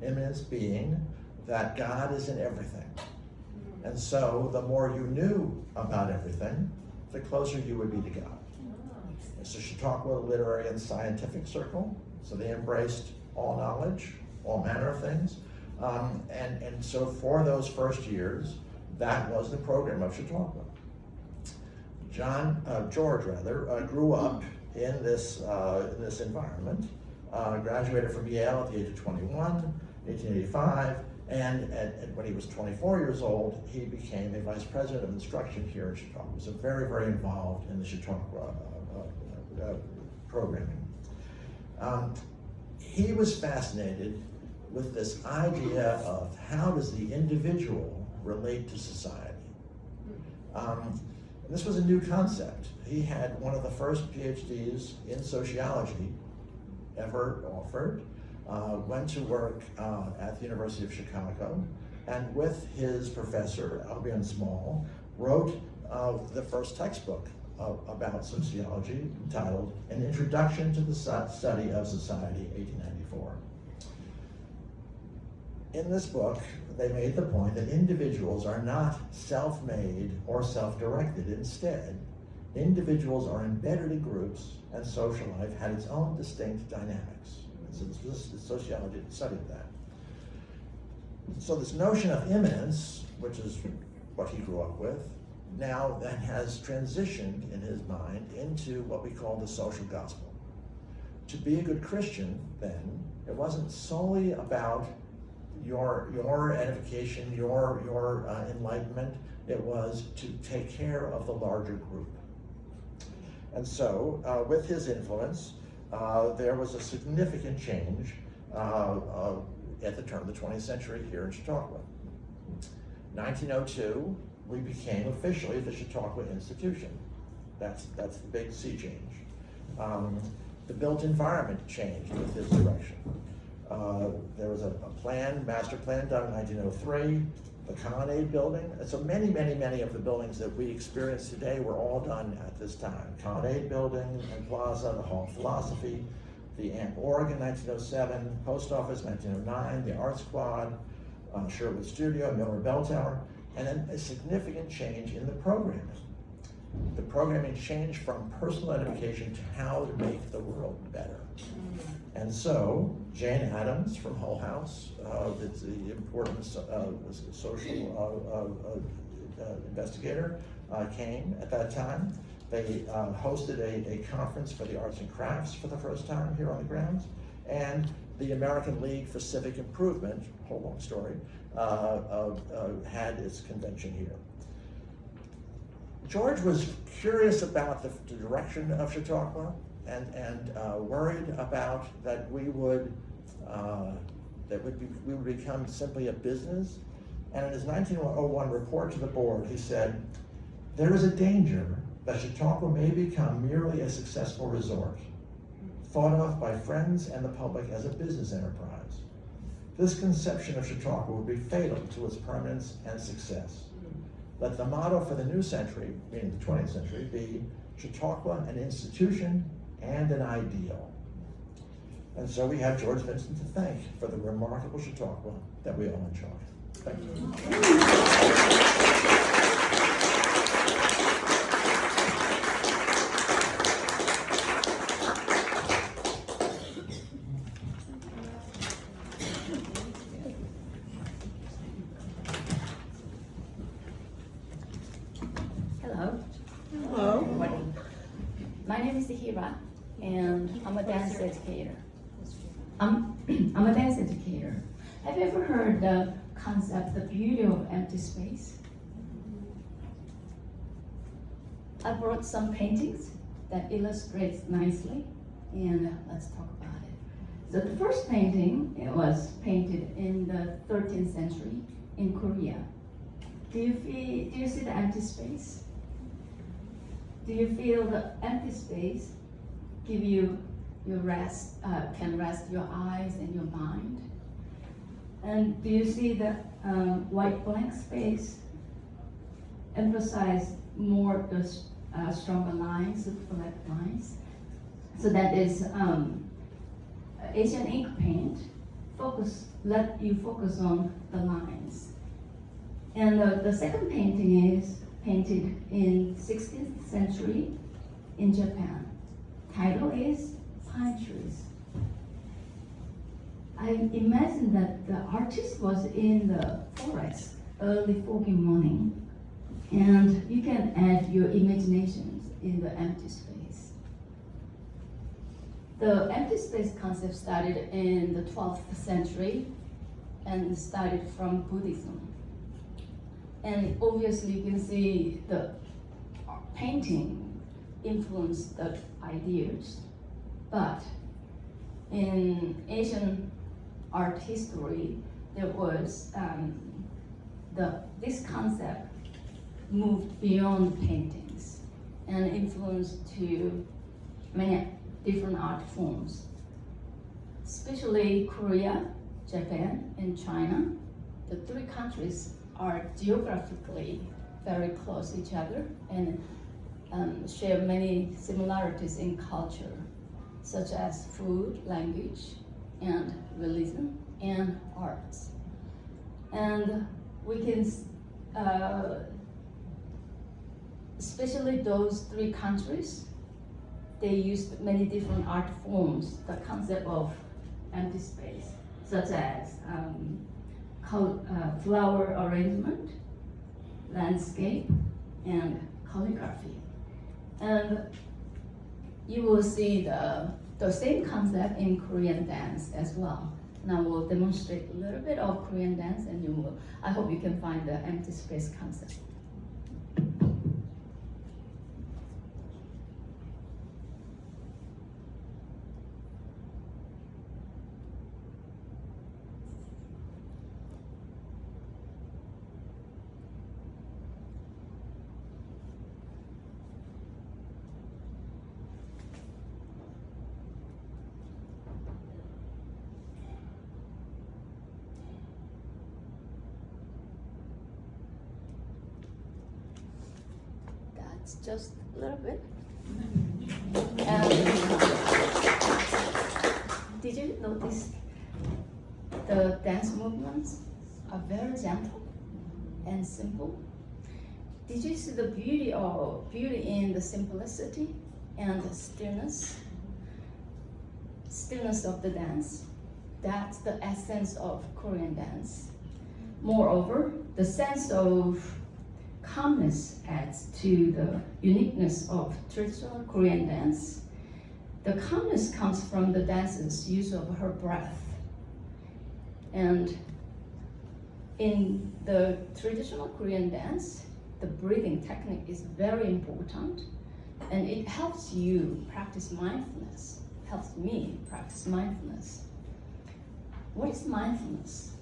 Immanence being that God is in everything. And so the more you knew about everything, the closer you would be to God. It's a Chautauqua literary and scientific circle, so they embraced all knowledge, all manner of things. And so for those first years, that was the program of Chautauqua. George grew up in this environment, graduated from Yale at the age of 21, 1885, and when he was 24 years old, he became a vice president of instruction here in Chautauqua. He was very, very involved in the Chautauqua programming. He was fascinated with this idea of how does the individual relate to society. And this was a new concept. He had one of the first PhDs in sociology ever offered, went to work at the University of Chicago, and with his professor, Albion Small, wrote the first textbook about sociology entitled An Introduction to the Study of Society, 1894. In this book, they made the point that individuals are not self-made or self-directed. Instead, individuals are embedded in groups, and social life had its own distinct dynamics. And so this sociology studied that. So this notion of immanence, which is what he grew up with, now that has transitioned in his mind into what we call the social gospel. To be a good Christian, then, it wasn't solely about your edification, your enlightenment. It was to take care of the larger group. And so, with his influence, there was a significant change at the turn of the 20th century here in Chautauqua. 1902, we became officially the Chautauqua Institution. That's the big sea change. The built environment changed with his direction. There was a master plan done in 1903, the Colonnade building. And so many of the buildings that we experience today were all done at this time. Colonnade building and Plaza, the Hall of Philosophy, the AMP Oregon, 1907, Post Office, 1909, the Art Squad, Sherwood Studio, Miller Bell Tower, and then a significant change in the programming. The programming changed from personal edification to how to make the world better. And so, Jane Addams from Hull House, the important social investigator, came at that time. They hosted a conference for the arts and crafts for the first time here on the grounds, and the American League for Civic Improvement, whole long story, had its convention here. George was curious about the direction of Chautauqua and worried about that we would become simply a business. And in his 1901 report to the board, he said, "There is a danger that Chautauqua may become merely a successful resort, thought of by friends and the public as a business enterprise. This conception of Chautauqua would be fatal to its permanence and success. Let the motto for the new century, meaning the 20th century, be Chautauqua, an institution and an ideal." And so we have George Vincent to thank for the remarkable Chautauqua that we all enjoy. Thank you. Hello. Hello. My name is Hira, and I'm a dance educator. I'm a dance educator. Have you ever heard the concept, the beauty of empty space? I brought some paintings that illustrates nicely, and let's talk about it. So the first painting, it was painted in the 13th century in Korea. Do you see the empty space? Do you feel the empty space give you your rest, can rest your eyes and your mind? And do you see the white blank space emphasize more the stronger lines, the flat lines? So that is Asian ink paint. Let you focus on the lines. And the second painting is painted in 16th century in Japan. Title is Pine Trees. I imagine that the artist was in the forest early foggy morning, and you can add your imaginations in the empty space. The empty space concept started in the 12th century and started from Buddhism. And obviously you can see the painting influenced the ideas. But in Asian art history, there was this concept moved beyond paintings. and influence to many different art forms, especially Korea, Japan, and China. The three countries are geographically very close to each other and share many similarities in culture, such as food, language, and religion, and arts. And we can, especially those three countries, they use many different art forms, the concept of empty space, such as flower arrangement, landscape, and calligraphy. And you will see the same concept in Korean dance as well. And I will demonstrate a little bit of Korean dance, and I hope you can find the empty space concept. Just a little bit. And did you notice the dance movements are very gentle and simple? Did you see the beauty in the simplicity and the stillness of the dance? That's the essence of Korean dance. Moreover, the sense of calmness adds to the uniqueness of traditional Korean dance. The calmness comes from the dancer's use of her breath. And in the traditional Korean dance, the breathing technique is very important, and it helps you practice mindfulness, helps me practice mindfulness. What is mindfulness?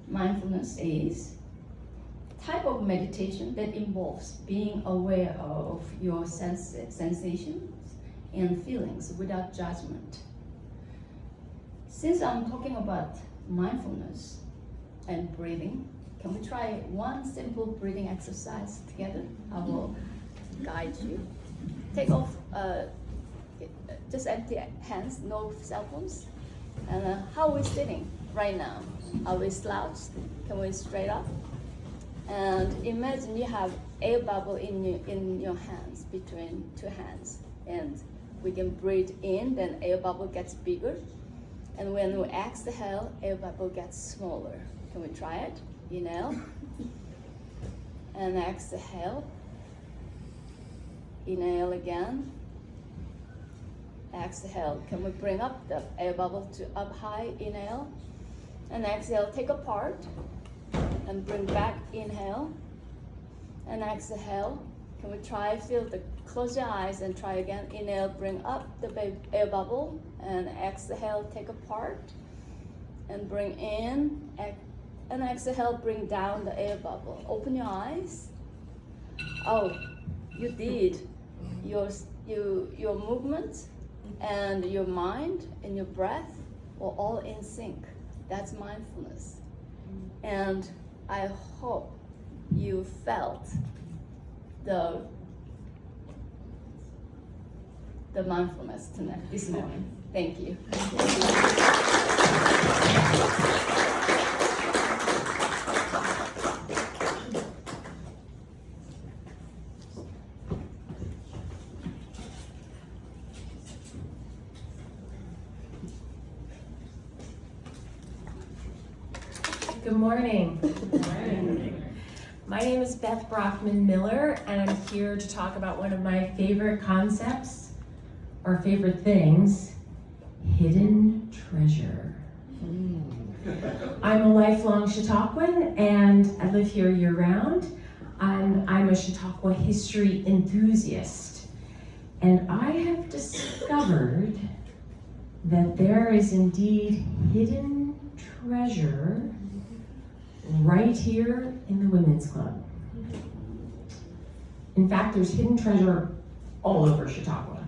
Mindfulness is type of meditation that involves being aware of your sensations and feelings without judgment. Since I'm talking about mindfulness and breathing, can we try one simple breathing exercise together? I will guide you. Take off just empty hands, no cell phones. And how are we sitting right now? Are we slouched? Can we straight up? And imagine you have air bubble in your hands, between two hands. And we can breathe in, then air bubble gets bigger. And when we exhale, air bubble gets smaller. Can we try it? Inhale. And exhale. Inhale again. Exhale. Can we bring up the air bubble to up high? Inhale. And exhale, take apart. And bring back, inhale, and exhale. Can we try, close your eyes and try again. Inhale, bring up the air bubble, and exhale, take apart, and bring in, and exhale, bring down the air bubble. Open your eyes. Oh, you did. Your movement and your mind and your breath were all in sync. That's mindfulness. And I hope you felt the mindfulness tonight, this morning. Thank you. Good morning. Good morning. My name is Beth Brockman Miller, and I'm here to talk about one of my favorite concepts, or favorite things, hidden treasure. I'm a lifelong Chautauquan, and I live here year-round. I'm a Chautauqua history enthusiast, and I have discovered that there is indeed hidden treasure right here in the Women's Club. In fact, there's hidden treasure all over Chautauqua.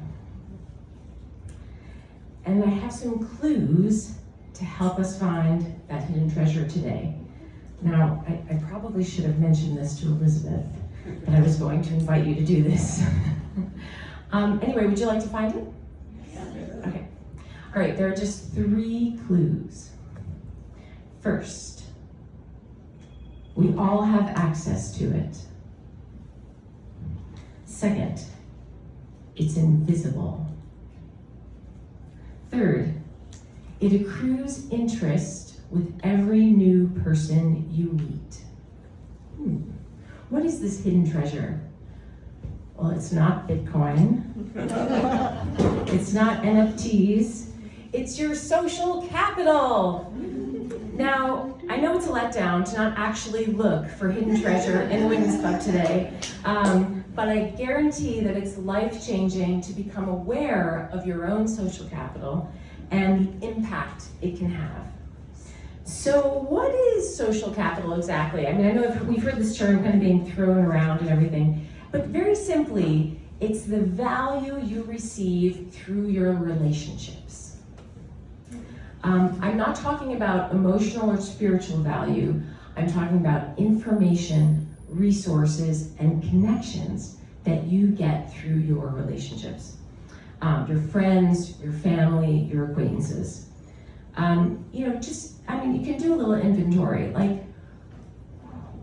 And I have some clues to help us find that hidden treasure today. Now, I probably should have mentioned this to Elizabeth, that I was going to invite you to do this. Anyway, would you like to find it? Okay. All right, there are just 3 clues. First, we all have access to it. Second, it's invisible. Third, it accrues interest with every new person you meet. What is this hidden treasure? Well, it's not Bitcoin. It's not NFTs. It's your social capital. Now, I know it's a letdown to not actually look for hidden treasure in the Women's Club today, but I guarantee that it's life-changing to become aware of your own social capital and the impact it can have. So what is social capital exactly? I mean, I know we've heard this term kind of being thrown around and everything, but very simply, it's the value you receive through your relationships. I'm not talking about emotional or spiritual value. I'm talking about information, resources, and connections that you get through your relationships. Your friends, your family, your acquaintances. You can do a little inventory, like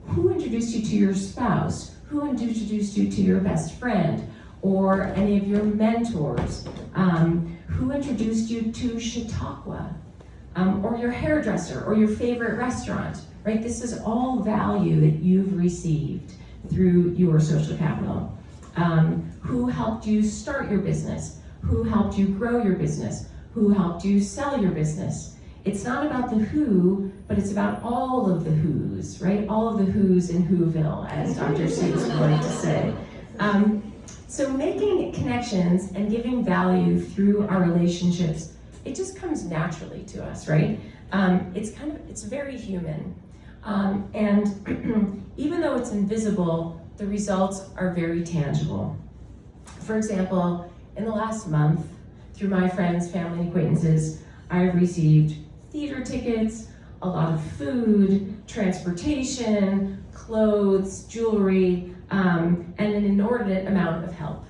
who introduced you to your spouse? Who introduced you to your best friend? Or any of your mentors? Who introduced you to Chautauqua? Or your hairdresser, or your favorite restaurant, right? This is all value that you've received through your social capital. Who helped you start your business? Who helped you grow your business? Who helped you sell your business? It's not about the who, but it's about all of the who's, right? All of the who's in Whoville, as Dr. Seuss would like to say. So making connections and giving value through our relationships, it just comes naturally to us, right? It's very human. And even though it's invisible, the results are very tangible. For example, in the last month, through my friends, family, and acquaintances, I've received theater tickets, a lot of food, transportation, clothes, jewelry, and an inordinate amount of help.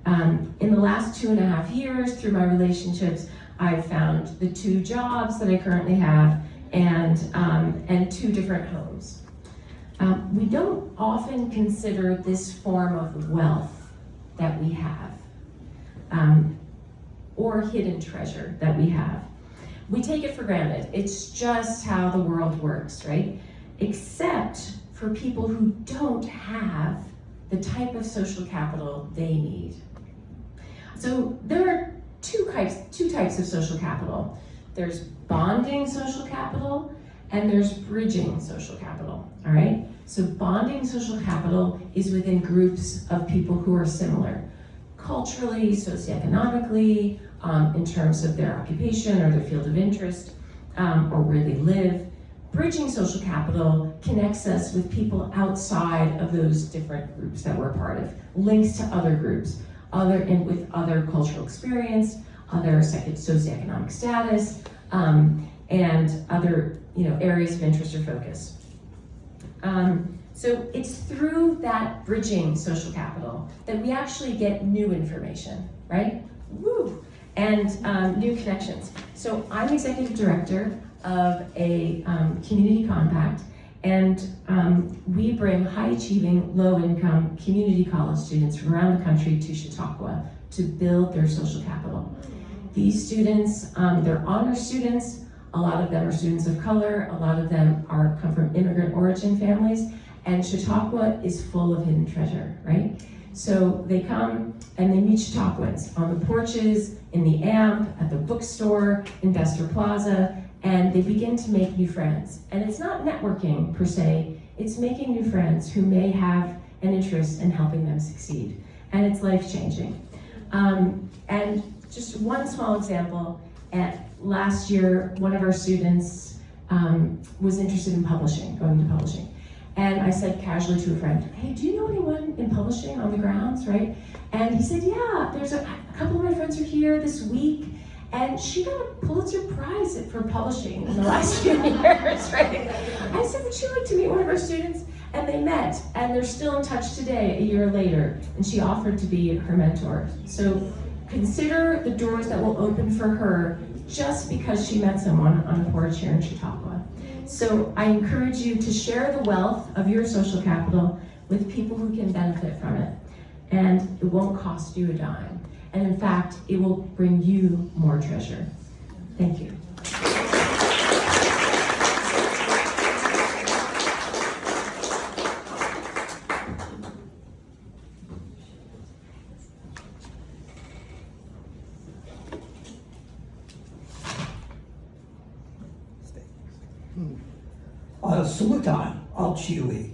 In the last 2.5 years, through my relationships, I've found the 2 jobs that I currently have and 2 different homes. We don't often consider this form of wealth that we have, or hidden treasure that we have. We take it for granted. It's just how the world works, right? Except for people who don't have the type of social capital they need. So there are two types of social capital. There's bonding social capital and there's bridging social capital, all right? So bonding social capital is within groups of people who are similar, culturally, socioeconomically, in terms of their occupation or their field of interest, or where they live. Bridging social capital connects us with people outside of those different groups that we're a part of, links to other groups, with other cultural experience, other socioeconomic status, and other areas of interest or focus. So it's through that bridging social capital that we actually get new information, right? Woo! And new connections. So I'm executive director of a community compact, and we bring high-achieving, low-income community college students from around the country to Chautauqua to build their social capital. These students, they're honor students. A lot of them are students of color. A lot of them come from immigrant origin families. And Chautauqua is full of hidden treasure, right? So they come and they meet Chautauquans on the porches, in the AMP, at the bookstore, Investor Plaza, and they begin to make new friends. And it's not networking per se, it's making new friends who may have an interest in helping them succeed. And it's life-changing. And just one small example, last year, one of our students was interested in publishing, going into publishing. And I said casually to a friend, hey, do you know anyone in publishing on the grounds, right? And he said, yeah, there's a couple of my friends are here this week, and she got a Pulitzer Prize for publishing in the last few years, right? I said, would you like to meet one of our students? And they met, and they're still in touch today, a year later, and she offered to be her mentor. So consider the doors that will open for her just because she met someone on a porch here in Chautauqua. So I encourage you to share the wealth of your social capital with people who can benefit from it. And it won't cost you a dime. And in fact, it will bring you more treasure. Thank you. Salutan, al Chiwi.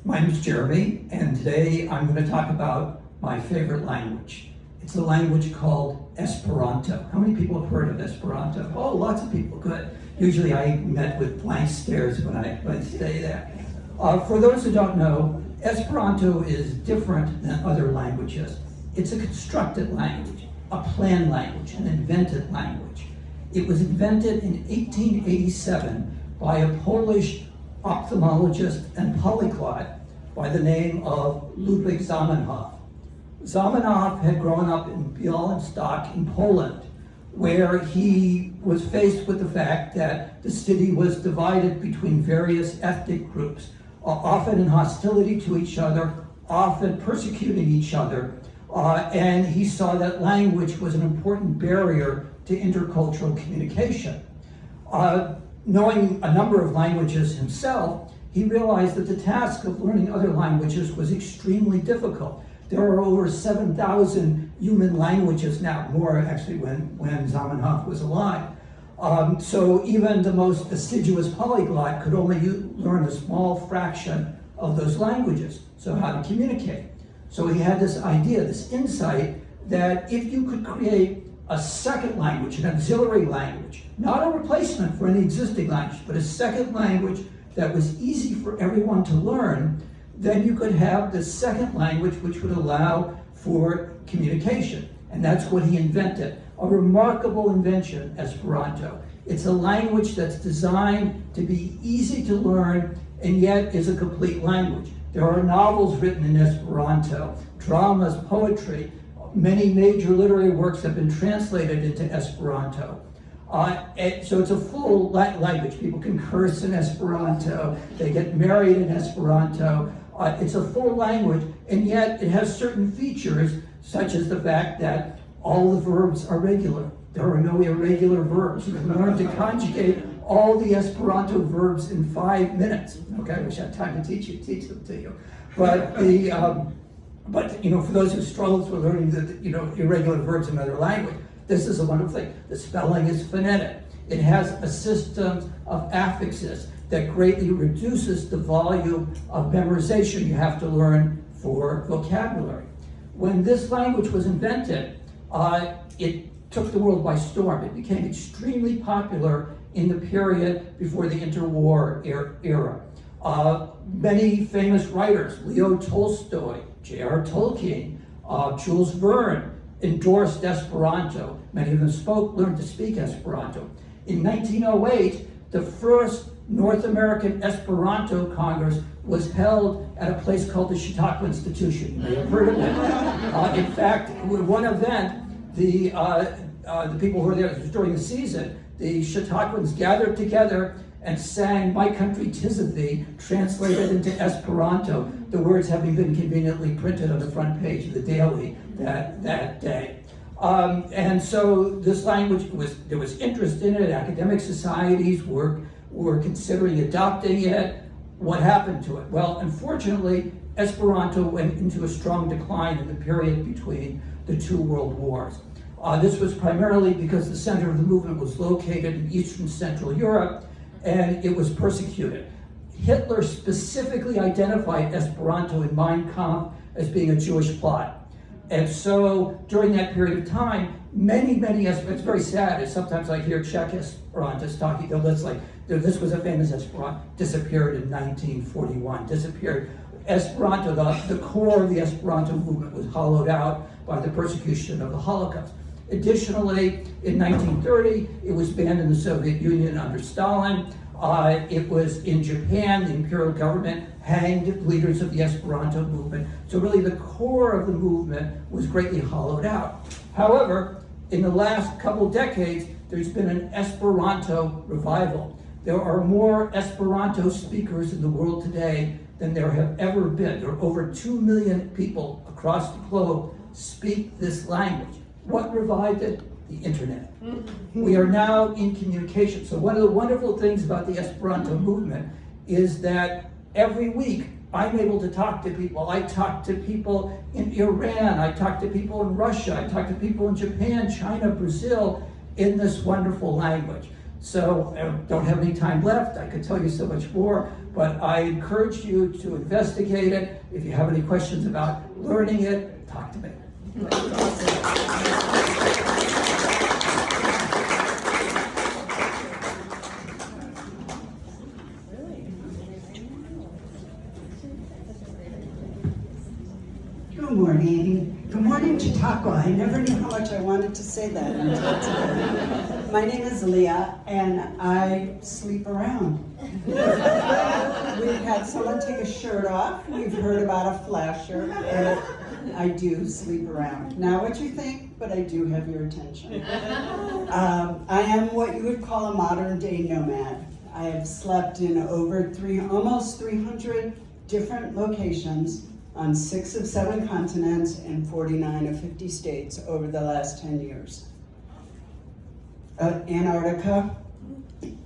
My name is Jeremy, and today I'm going to talk about my favorite language. It's a language called Esperanto. How many people have heard of Esperanto? Oh, lots of people, good. Usually I met with blank stares when I say that. For those who don't know, Esperanto is different than other languages. It's a constructed language, a planned language, an invented language. It was invented in 1887 by a Polish ophthalmologist and polyglot by the name of Ludwig Zamenhof. Zamenhof had grown up in Białystok in Poland, where he was faced with the fact that the city was divided between various ethnic groups, often in hostility to each other, often persecuting each other, and he saw that language was an important barrier to intercultural communication. Knowing a number of languages himself, he realized that the task of learning other languages was extremely difficult. There are over 7,000 human languages now, more actually when Zamenhof was alive. So even the most assiduous polyglot could only learn a small fraction of those languages, so how to communicate. So he had this idea, this insight, that if you could create a second language, an auxiliary language, not a replacement for any existing language, but a second language that was easy for everyone to learn, then you could have the second language which would allow for communication. And that's what he invented. A remarkable invention, Esperanto. It's a language that's designed to be easy to learn and yet is a complete language. There are novels written in Esperanto, dramas, poetry. Many major literary works have been translated into Esperanto. So it's a full language. People can curse in Esperanto, they get married in Esperanto. It's a full language, and yet it has certain features, such as the fact that all the verbs are regular. There are no irregular verbs. You can learn to conjugate all the Esperanto verbs in 5 minutes. Okay, I wish I had time to teach them to you. But But for those who struggle with learning the irregular verbs in another language, this is a wonderful thing. The spelling is phonetic. It has a system of affixes that greatly reduces the volume of memorization you have to learn for vocabulary. When this language was invented, it took the world by storm. It became extremely popular in the period before the interwar era. Many famous writers, Leo Tolstoy, J.R. Tolkien, Jules Verne, endorsed Esperanto. Many of them learned to speak Esperanto. In 1908, the first North American Esperanto Congress was held at a place called the Chautauqua Institution. You may have heard of it. In fact, with one event, the people who were there, it was during the season, the Chautauquans gathered together and sang "My Country 'Tis of Thee," translated into Esperanto, the words having been conveniently printed on the front page of the Daily that day. And so this language, there was interest in it. Academic societies were considering adopting it. What happened to it? Well, unfortunately, Esperanto went into a strong decline in the period between the two world wars. This was primarily because the center of the movement was located in Eastern Central Europe, and it was persecuted. Hitler specifically identified Esperanto in Mein Kampf as being a Jewish plot. And so during that period of time, many, it's very sad, sometimes I hear Czech Esperantists talking, This was a famous Esperanto, disappeared in 1941, disappeared. Esperanto, the core of the Esperanto movement was hollowed out by the persecution of the Holocaust. Additionally, in 1930, it was banned in the Soviet Union under Stalin. It was in Japan, the imperial government hanged leaders of the Esperanto movement. So really the core of the movement was greatly hollowed out. However, in the last couple decades, there's been an Esperanto revival. There are more Esperanto speakers in the world today than there have ever been. There are over 2 million people across the globe speak this language. What revived it? The internet. We are now in communication. So one of the wonderful things about the Esperanto movement is that every week I'm able to talk to people. I talk to people in Iran, I talk to people in Russia, I talk to people in Japan, China, Brazil, in this wonderful language. So I don't have any time left. I could tell you so much more, but I encourage you to investigate it. If you have any questions about learning it, talk to me. Good morning. Good morning, Chautauqua. I never knew how much I wanted to say that until today. My name is Leah, and I sleep around. We've had someone take a shirt off. We've heard about a flasher, and I do sleep around. Not what you think, but I do have your attention. I am what you would call a modern-day nomad. I have slept in over almost 300 different locations on 6 of 7 continents and 49 of 50 states over the last 10 years. Antarctica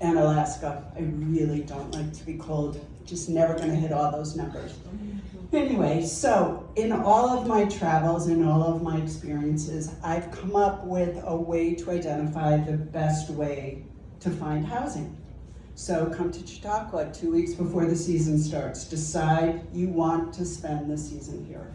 and Alaska. I really don't like to be cold. Just never gonna hit all those numbers. Anyway, so in all of my travels, in all of my experiences, I've come up with a way to identify the best way to find housing. So come to Chautauqua 2 weeks before the season starts. Decide you want to spend the season here.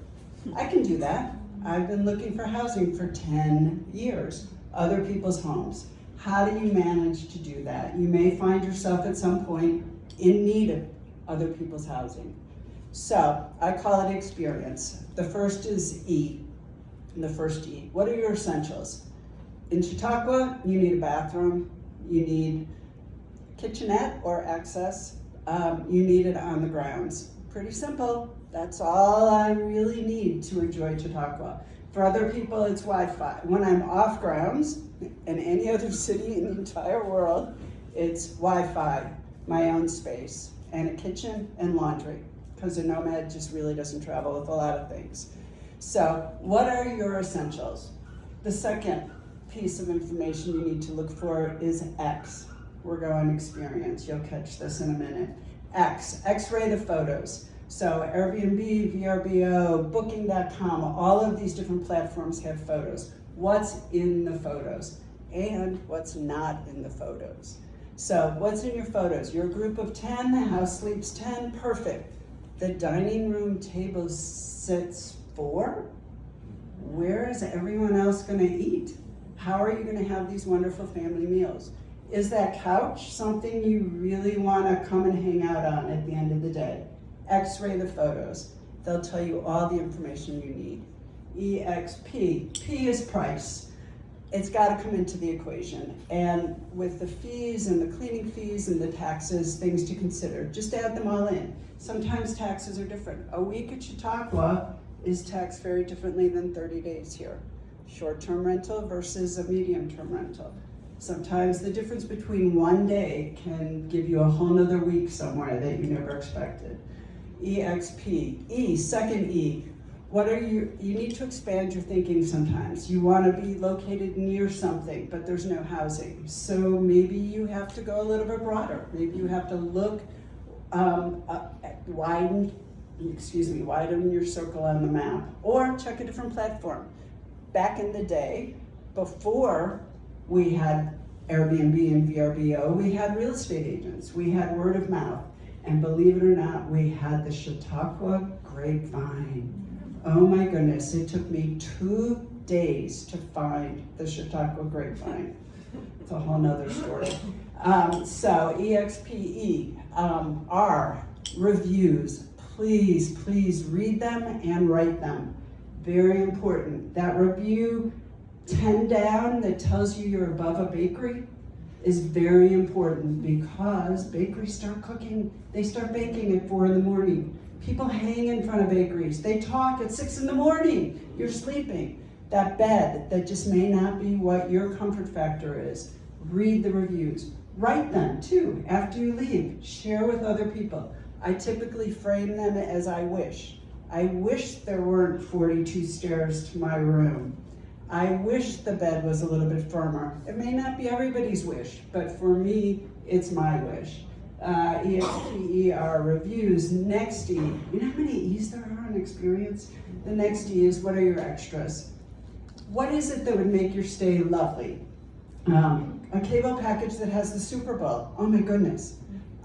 I can do that. I've been looking for housing for 10 years, other people's homes. How do you manage to do that? You may find yourself at some point in need of other people's housing. So I call it experience. The first is E. The first E. What are your essentials? In Chautauqua, you need a bathroom. You need kitchenette or access. You need it on the grounds. Pretty simple. That's all I really need to enjoy Chautauqua. For other people, it's Wi-Fi. When I'm off grounds, in any other city in the entire world, it's Wi-Fi, my own space, and a kitchen and laundry, because a nomad just really doesn't travel with a lot of things. So what are your essentials? The second piece of information you need to look for is X. We're going experience. You'll catch this in a minute. X-ray the photos. So Airbnb, VRBO, Booking.com, all of these different platforms have photos. What's in the photos and what's not in the photos. So what's in your photos? You're a group of 10, the house sleeps 10, perfect. The dining room table sits 4? Where is everyone else gonna eat? How are you gonna have these wonderful family meals? Is that couch something you really wanna come and hang out on at the end of the day? X-ray the photos. They'll tell you all the information you need. EXP, P is price. It's gotta come into the equation. And with the fees and the cleaning fees and the taxes, things to consider, just add them all in. Sometimes taxes are different. A week at Chautauqua is taxed very differently than 30 days here. Short-term rental versus a medium-term rental. Sometimes the difference between one day can give you a whole nother week somewhere that you never expected. EXP, E, second E. You need to expand your thinking sometimes. You want to be located near something, but there's no housing. So maybe you have to go a little bit broader. Maybe you have to look, widen your circle on the map, or check a different platform. Back in the day, before we had Airbnb and VRBO, we had real estate agents, we had word of mouth, and believe it or not, we had the Chautauqua grapevine. Oh my goodness, it took me 2 days to find the Chautauqua grapevine. It's a whole nother story. So EXPE, R, reviews. Please read them and write them. Very important. That review 10 down that tells you you're above a bakery is very important, because bakeries start cooking, they start baking at 4 in the morning. People hang in front of bakeries. They talk at 6 in the morning. You're sleeping. That bed that just may not be what your comfort factor is. Read the reviews. Write them too after you leave. Share with other people. I typically frame them as I wish. I wish there weren't 42 stairs to my room. I wish the bed was a little bit firmer. It may not be everybody's wish, but for me, it's my wish. EXPE are reviews. Next E, you know how many E's there are in experience? The next E is, what are your extras? What is it that would make your stay lovely? A cable package that has the Super Bowl, oh my goodness.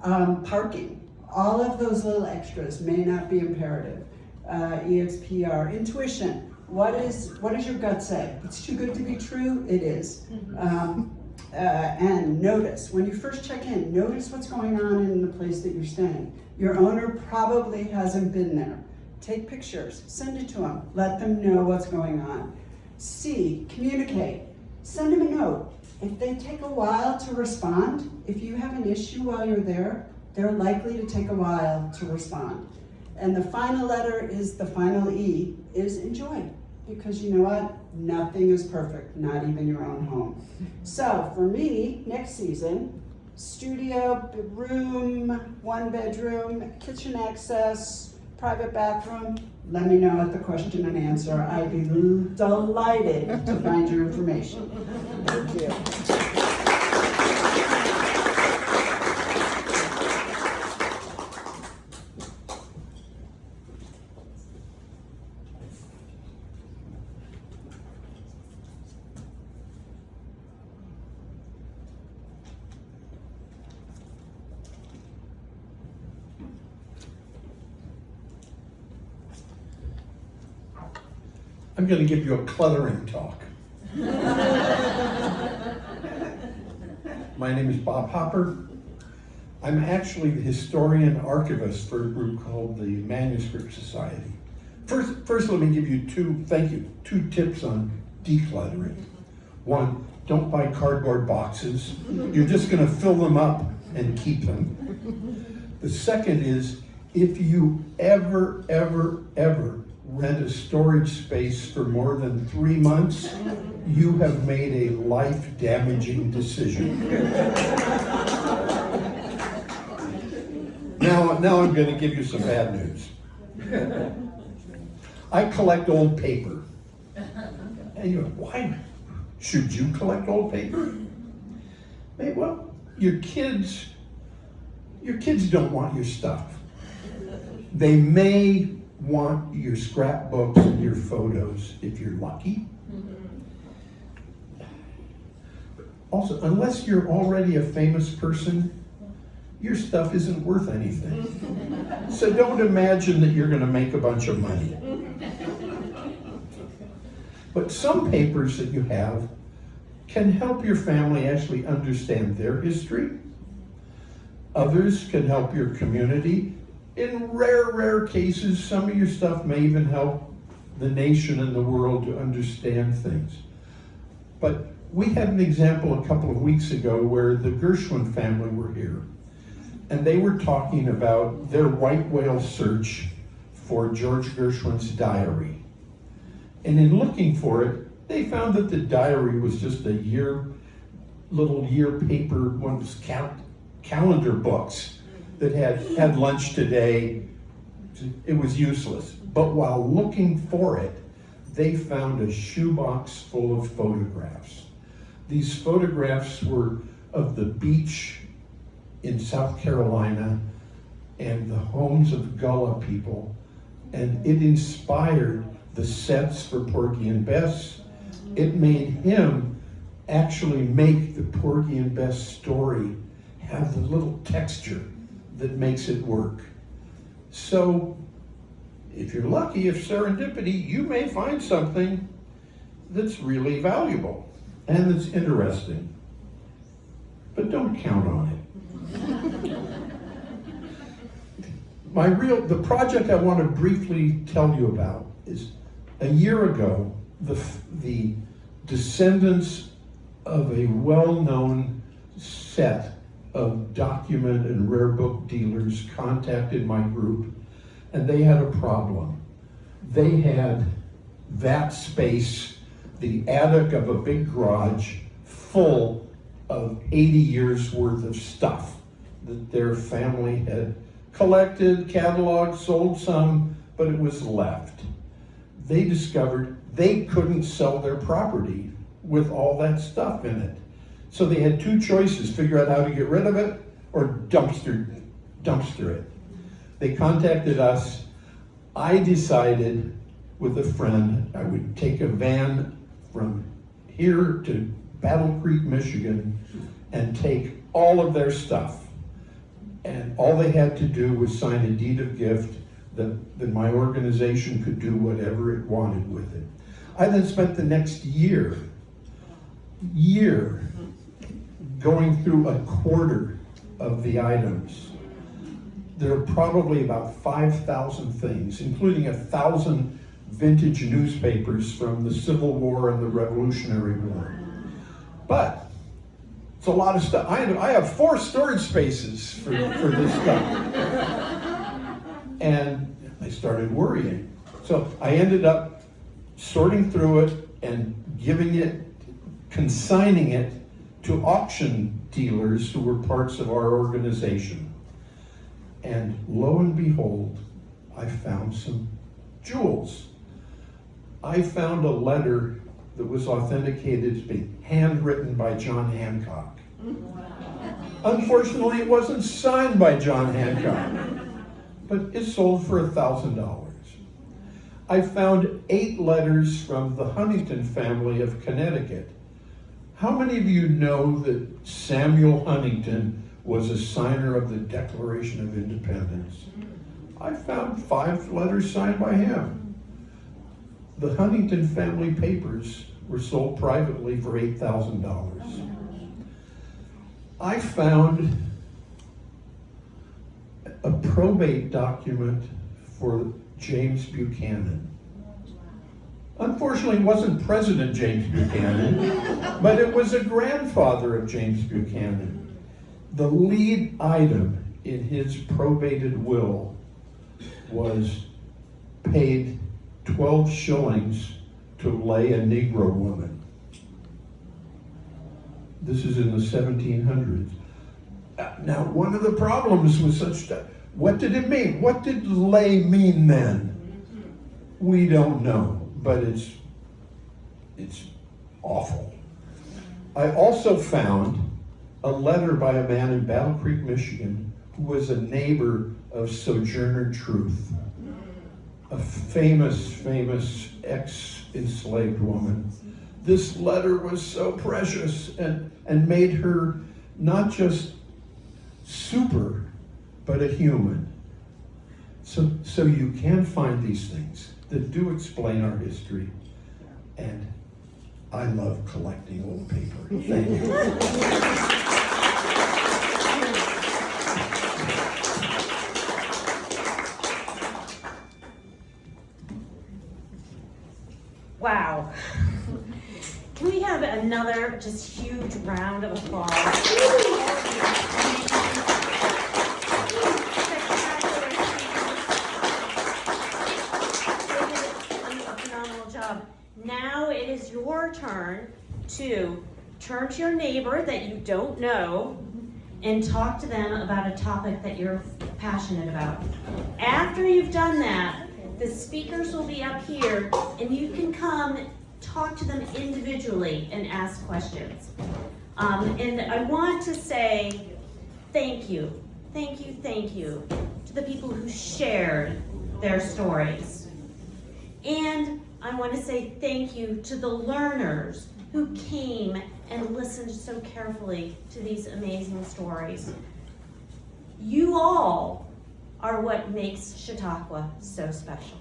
Parking, all of those little extras may not be imperative. EXPR, intuition. What does your gut say? It's too good to be true, it is. And notice, when you first check in, notice what's going on in the place that you're staying. Your owner probably hasn't been there. Take pictures, send it to them, let them know what's going on. C, communicate. Send them a note. If they take a while to respond, if you have an issue while you're there, they're likely to take a while to respond. And the final letter is the final E, is enjoy. Because you know what? Nothing is perfect, not even your own home. So for me, next season, studio, room, 1 bedroom, kitchen access, private bathroom, let me know at the question and answer. I'd be delighted to find your information. Thank you. I'm going to give you a cluttering talk. My name is Bob Hopper. I'm actually the historian archivist for a group called the Manuscript Society. First, let me give you two tips on decluttering. One, don't buy cardboard boxes. You're just going to fill them up and keep them. The second is, if you ever rent a storage space for more than 3 months, you have made a life-damaging decision. Now I'm going to give you some bad news. I collect old paper. And you know, why should you collect old paper? Well, your kids don't want your stuff. They may want your scrapbooks and your photos if you're lucky. Also, unless you're already a famous person, your stuff isn't worth anything. So don't imagine that you're going to make a bunch of money. But some papers that you have can help your family actually understand their history. Others can help your community. In rare cases, some of your stuff may even help the nation and the world to understand things. But we had an example a couple of weeks ago where the Gershwin family were here. And they were talking about their white whale search for George Gershwin's diary. And in looking for it, they found that the diary was just little year paper, one of those calendar books that had lunch today. It was useless. But while looking for it, they found a shoebox full of photographs. These photographs were of the beach in South Carolina and the homes of Gullah people. And it inspired the sets for Porgy and Bess. It made him actually make the Porgy and Bess story have the little texture that makes it work. So, if you're lucky, if serendipity, you may find something that's really valuable and that's interesting. but don't count on it. The project I want to briefly tell you about is a year ago, the descendants of a well-known set of document and rare book dealers contacted my group, and they had a problem. They had that space, the attic of a big garage, full of 80 years worth of stuff that their family had collected, cataloged, sold some, but it was left. They discovered they couldn't sell their property with all that stuff in it. So they had two choices: figure out how to get rid of it or dumpster it. They contacted us. I decided with a friend I would take a van from here to Battle Creek, Michigan, and take all of their stuff. And all they had to do was sign a deed of gift that my organization could do whatever it wanted with it. I then spent the next year going through a quarter of the items. There are probably about 5,000 things, including 1,000 vintage newspapers from the Civil War and the Revolutionary War. But it's a lot of stuff. I have 4 storage spaces for this stuff. And I started worrying. So I ended up sorting through it and consigning it to auction dealers who were parts of our organization. And lo and behold, I found some jewels. I found a letter that was authenticated as being handwritten by John Hancock. Unfortunately, it wasn't signed by John Hancock, but it sold for $1,000. I found 8 letters from the Huntington family of Connecticut. How many of you know that Samuel Huntington was a signer of the Declaration of Independence? I found 5 letters signed by him. The Huntington family papers were sold privately for $8,000. I found a probate document for James Buchanan. Unfortunately, it wasn't President James Buchanan, but it was a grandfather of James Buchanan. The lead item in his probated will was paid 12 shillings to lay a Negro woman. This is in the 1700s. Now, one of the problems with such stuff, what did it mean? What did lay mean then? We don't know, but it's awful. I also found a letter by a man in Battle Creek, Michigan, who was a neighbor of Sojourner Truth, a famous ex-enslaved woman. This letter was so precious and made her not just super, but a human. So you can find these things that do explain our history, and I love collecting old paper. Thank you. Wow. Can we have another just huge round of applause? A phenomenal job. Now it is your turn to turn to your neighbor that you don't know and talk to them about a topic that you're passionate about. After you've done that, the speakers will be up here and you can come talk to them individually and ask questions. And I want to say thank you to the people who shared their stories. And I want to say thank you to the learners who came and listened so carefully to these amazing stories. You all are what makes Chautauqua so special.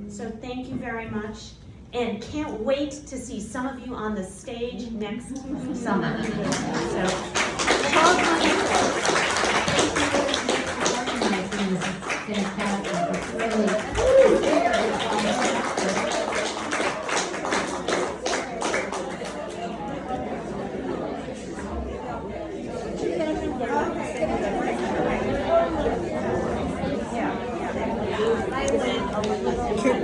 So thank you very much, and can't wait to see some of you on the stage next summer. So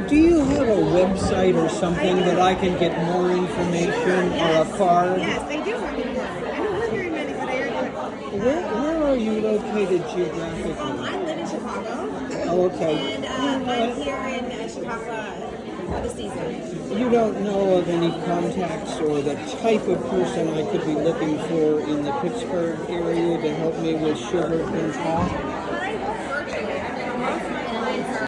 Do you have a website or something that I can get more information or a card? Yes, I do have a card. I don't live here in many, but I already Where are you located geographically? I live in Chicago. Oh, okay. And I'm here in Chautauqua for the season. You don't know of any contacts or the type of person I could be looking for in the Pittsburgh area to help me with sugar control?